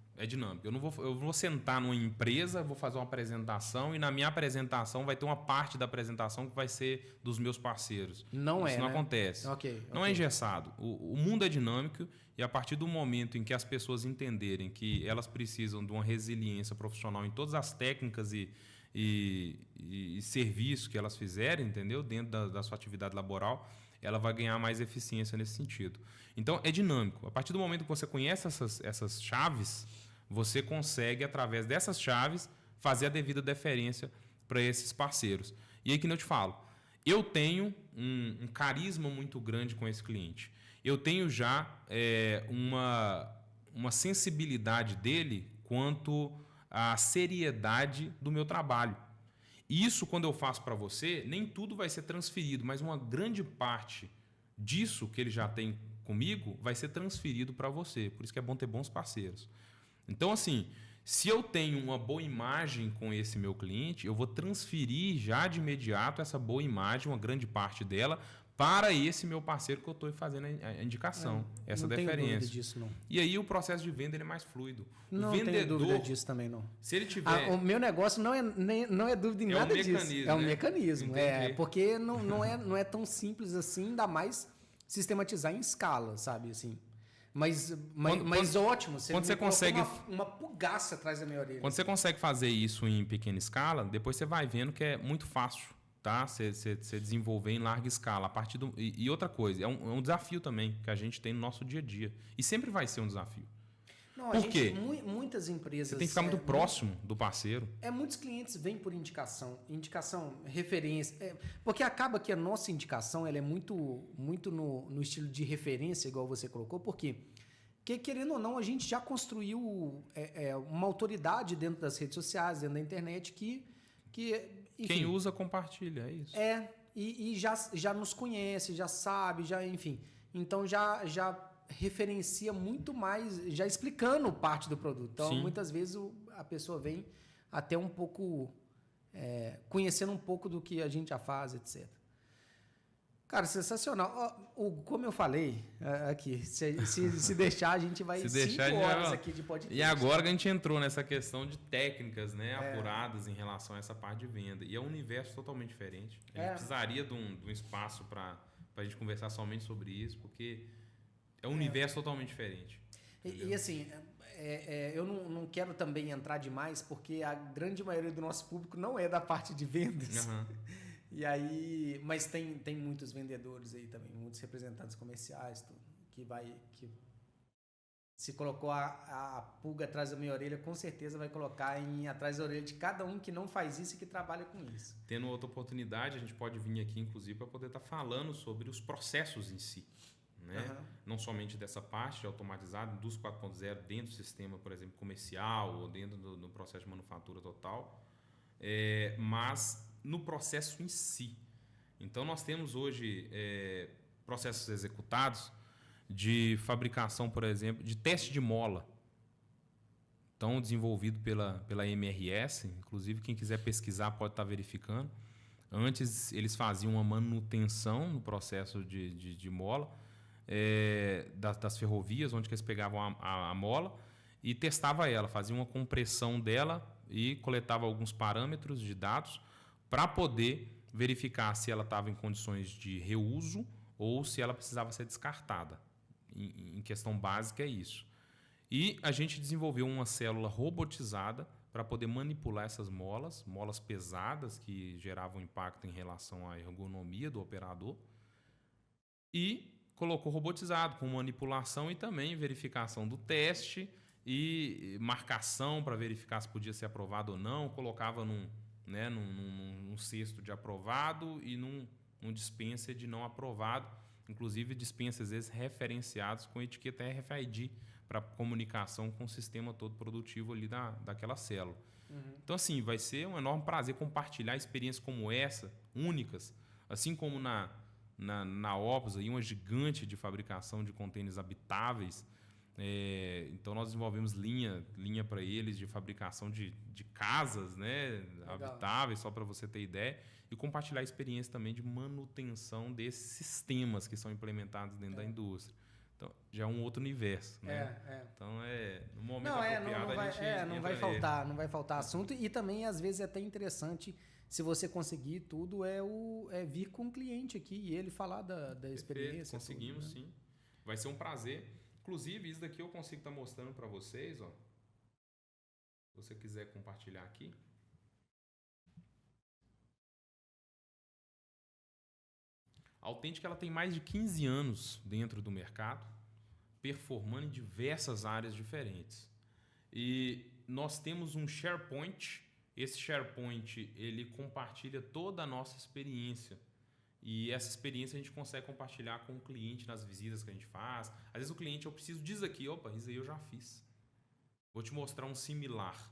Eu vou sentar numa empresa, vou fazer uma apresentação e na minha apresentação vai ter uma parte da apresentação que vai ser dos meus parceiros. Isso não acontece. Não é engessado. O mundo é dinâmico e a partir do momento em que as pessoas entenderem que elas precisam de uma resiliência profissional em todas as técnicas e serviços que elas fizerem, entendeu? Dentro da sua atividade laboral, ela vai ganhar mais eficiência nesse sentido. Então, é dinâmico. A partir do momento que você conhece essas chaves, você consegue, através dessas chaves, fazer a devida deferência para esses parceiros. E aí que eu te falo, eu tenho um carisma muito grande com esse cliente. Eu tenho já uma sensibilidade dele quanto à seriedade do meu trabalho. Isso, quando eu faço para você, nem tudo vai ser transferido, mas uma grande parte disso que ele já tem comigo vai ser transferido para você. Por isso que é bom ter bons parceiros. Então, assim, se eu tenho uma boa imagem com esse meu cliente, eu vou transferir já de imediato essa boa imagem, uma grande parte dela, para esse meu parceiro que eu estou fazendo a indicação, essa deferência. Não tenho dúvida disso, não. E aí o processo de venda ele é mais fluido. Não tenho dúvida disso também, não. Se ele tiver... o meu negócio não é dúvida em nada disso. É um mecanismo. Porque não é tão simples assim, ainda mais sistematizar em escala, sabe? Assim. Mas ótimo. Quando você consegue... Uma pulgaça atrás da minha orelha. Quando você consegue fazer isso em pequena escala, depois você vai vendo que é muito fácil. Tá? Você desenvolver em larga escala. E outra coisa, é um desafio também que a gente tem no nosso dia a dia. E sempre vai ser um desafio. Por quê? Muitas empresas... Você tem que ficar muito próximo do parceiro. Muitos clientes vêm por indicação, referência. Porque acaba que a nossa indicação ela é muito no estilo de referência, igual você colocou, porque, querendo ou não, a gente já construiu uma autoridade dentro das redes sociais, dentro da internet, que enfim, quem usa, compartilha, é isso. E já nos conhece, já sabe, enfim. Então, já referencia muito mais, já explicando parte do produto. Então, Sim. Muitas vezes a pessoa vem até um pouco, conhecendo um pouco do que a gente já faz, etc. Cara, sensacional. Hugo, como eu falei aqui, se deixar, a gente vai Se deixar, 5 horas aqui de podcast. E agora que a gente entrou nessa questão de técnicas, né, apuradas em relação a essa parte de venda. E é um universo totalmente diferente. A gente precisaria de um espaço para a gente conversar somente sobre isso, porque é um universo totalmente diferente. E assim, eu não quero também entrar demais, porque a grande maioria do nosso público não é da parte de vendas. Uhum. E aí, mas tem muitos vendedores aí também, muitos representantes comerciais, tudo, que se colocou a pulga atrás da minha orelha, com certeza vai colocar atrás da orelha de cada um que não faz isso e que trabalha com isso. Tendo outra oportunidade, a gente pode vir aqui, inclusive, para poder estar falando sobre os processos em si. Né? Não somente dessa parte de automatizado, Indústria 4.0, dentro do sistema, por exemplo, comercial ou dentro do processo de manufatura total, mas no processo em si. Então, nós temos hoje processos executados de fabricação, por exemplo, de teste de mola. Então, desenvolvido pela MRS, inclusive quem quiser pesquisar pode estar verificando. Antes, eles faziam uma manutenção no processo de mola, das ferrovias, onde que eles pegavam a mola e testava ela, fazia uma compressão dela e coletava alguns parâmetros de dados para poder verificar se ela estava em condições de reuso ou se ela precisava ser descartada. Em questão básica é isso. E a gente desenvolveu uma célula robotizada para poder manipular essas molas pesadas que geravam impacto em relação à ergonomia do operador, e colocou robotizado, com manipulação e também verificação do teste e marcação para verificar se podia ser aprovado ou não. Colocava num cesto de aprovado e num dispenser de não aprovado. Inclusive, dispensers às vezes referenciados com etiqueta RFID para comunicação com o sistema todo produtivo ali daquela célula. Então, assim, vai ser um enorme prazer compartilhar experiências como essa, únicas, assim como na Opus, aí, uma gigante de fabricação de contêineres habitáveis. Então, nós desenvolvemos linha para eles de fabricação de casas, né, habitáveis, só para você ter ideia, e compartilhar a experiência também de manutenção desses sistemas que são implementados dentro da indústria. Então, já é um outro universo, né? Então, no momento apropriado, a gente não vai faltar assunto. E também, às vezes, é até interessante, se você conseguir tudo, vir com o cliente aqui e ele falar da experiência. Conseguimos, tudo, né? sim. Vai ser um prazer. Inclusive, isso daqui eu consigo estar mostrando para vocês, ó. Se você quiser compartilhar aqui. A Authentic, ela tem mais de 15 anos dentro do mercado, performando em diversas áreas diferentes. E nós temos um SharePoint. Esse SharePoint, ele compartilha toda a nossa experiência. E essa experiência a gente consegue compartilhar com o cliente nas visitas que a gente faz. Às vezes o cliente, eu preciso disso aqui. Opa, isso aí eu já fiz. Vou te mostrar um similar.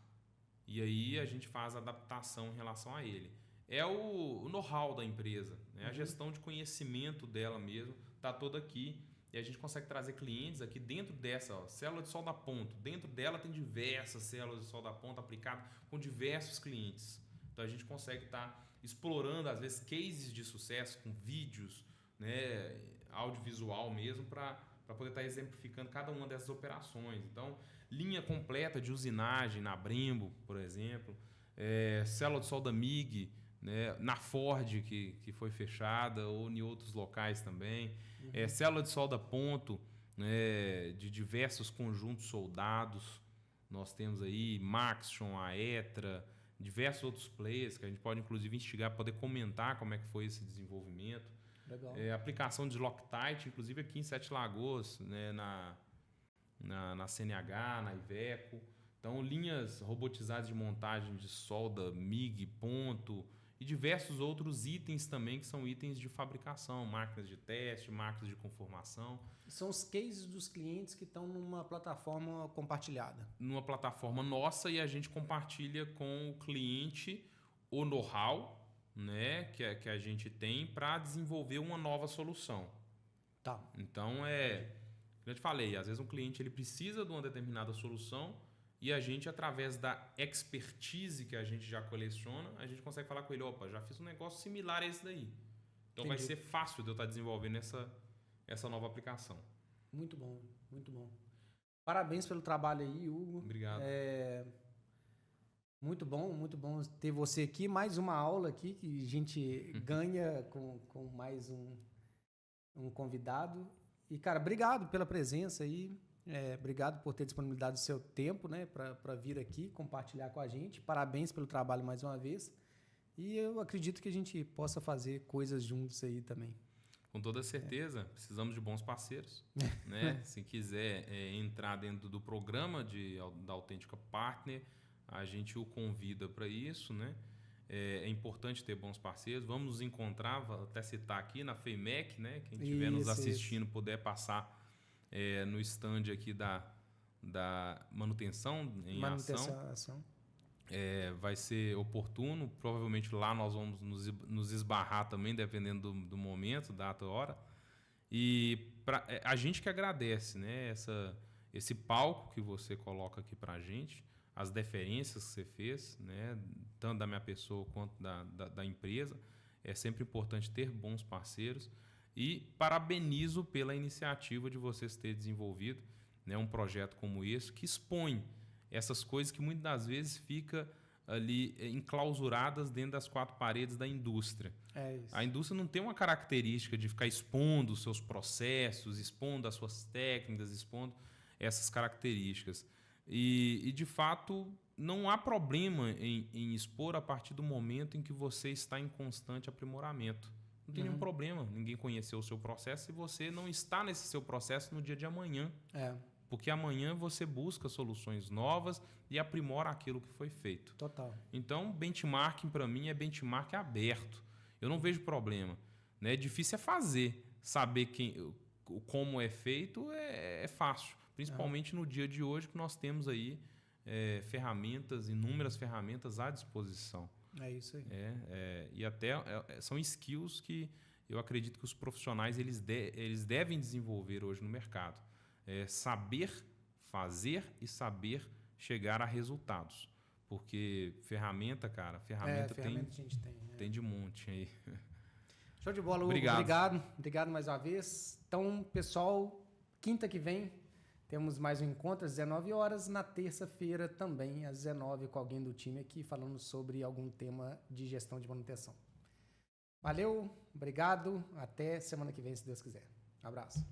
E aí a gente faz a adaptação em relação a ele. É o know-how da empresa, né? A gestão de conhecimento dela mesmo está toda aqui. E a gente consegue trazer clientes aqui dentro dessa célula de solda ponto. Dentro dela tem diversas células de solda ponto aplicadas com diversos clientes. Então a gente consegue estar explorando, às vezes, cases de sucesso com vídeos, né, audiovisual mesmo, para poder estar exemplificando cada uma dessas operações. Então, linha completa de usinagem na Brembo, por exemplo, célula de solda MIG, né, na Ford, que foi fechada, ou em outros locais também. Célula de solda ponto, né, de diversos conjuntos soldados. Nós temos aí Maxon, Aetra, diversos outros players que a gente pode, inclusive, instigar para poder comentar como é que foi esse desenvolvimento. Legal. Aplicação de Loctite, inclusive aqui em Sete Lagoas, né, na CNH, na Iveco. Então, linhas robotizadas de montagem de solda, MIG, ponto, e diversos outros itens também, que são itens de fabricação, máquinas de teste, máquinas de conformação. São os cases dos clientes que estão numa plataforma compartilhada. Numa plataforma nossa, e a gente compartilha com o cliente o know-how, né, que a gente tem para desenvolver uma nova solução. Tá. Então, como eu te falei, às vezes um cliente ele precisa de uma determinada solução e a gente, através da expertise que a gente já coleciona, a gente consegue falar com ele, opa, já fiz um negócio similar a esse daí. Então vai ser fácil de eu estar desenvolvendo essa nova aplicação. Muito bom, muito bom. Parabéns pelo trabalho aí, Hugo. Obrigado. Muito bom ter você aqui. Mais uma aula aqui que a gente ganha com mais um convidado. E, cara, obrigado pela presença aí. Obrigado por ter disponibilidade do seu tempo, né, para vir aqui compartilhar com a gente. Parabéns pelo trabalho mais uma vez. E eu acredito que a gente possa fazer coisas juntos aí também. Com toda certeza, precisamos de bons parceiros. Né? Se quiser entrar dentro do programa da Autêntica Partner, a gente o convida para isso. Né? É importante ter bons parceiros. Vamos nos encontrar, vou até citar aqui, na FEIMEC, né? Quem estiver nos assistindo puder passar no stand aqui da manutenção em ação. Vai ser oportuno. Provavelmente lá nós vamos nos esbarrar também, dependendo do momento, data, hora. E a gente que agradece, né, esse palco que você coloca aqui para a gente, as deferências que você fez, né, tanto da minha pessoa quanto da empresa. É sempre importante ter bons parceiros. E parabenizo pela iniciativa de vocês terem desenvolvido, né, um projeto como esse, que expõe essas coisas que muitas das vezes ficam ali enclausuradas dentro das quatro paredes da indústria. Isso. A indústria não tem uma característica de ficar expondo os seus processos, expondo as suas técnicas, expondo essas características. E de fato, não há problema em expor a partir do momento em que você está em constante aprimoramento. Não tem nenhum problema ninguém conhecer o seu processo se você não está nesse seu processo no dia de amanhã. Porque amanhã você busca soluções novas e aprimora aquilo que foi feito. Total. Então, benchmarking para mim é benchmark aberto. Eu não vejo problema. Né? Difícil é fazer. Saber como é feito é fácil. Principalmente no dia de hoje que nós temos aí inúmeras ferramentas à disposição. É isso aí. E até são skills que eu acredito que os profissionais eles devem desenvolver hoje no mercado. Saber fazer e saber chegar a resultados. Porque ferramenta a gente tem de monte aí. Show de bola, Hugo. Obrigado mais uma vez. Então, pessoal, quinta que vem temos mais um encontro às 19 horas. Na terça-feira também, às 19 com alguém do time aqui, falando sobre algum tema de gestão de manutenção. Valeu, obrigado. Até semana que vem, se Deus quiser. Um abraço.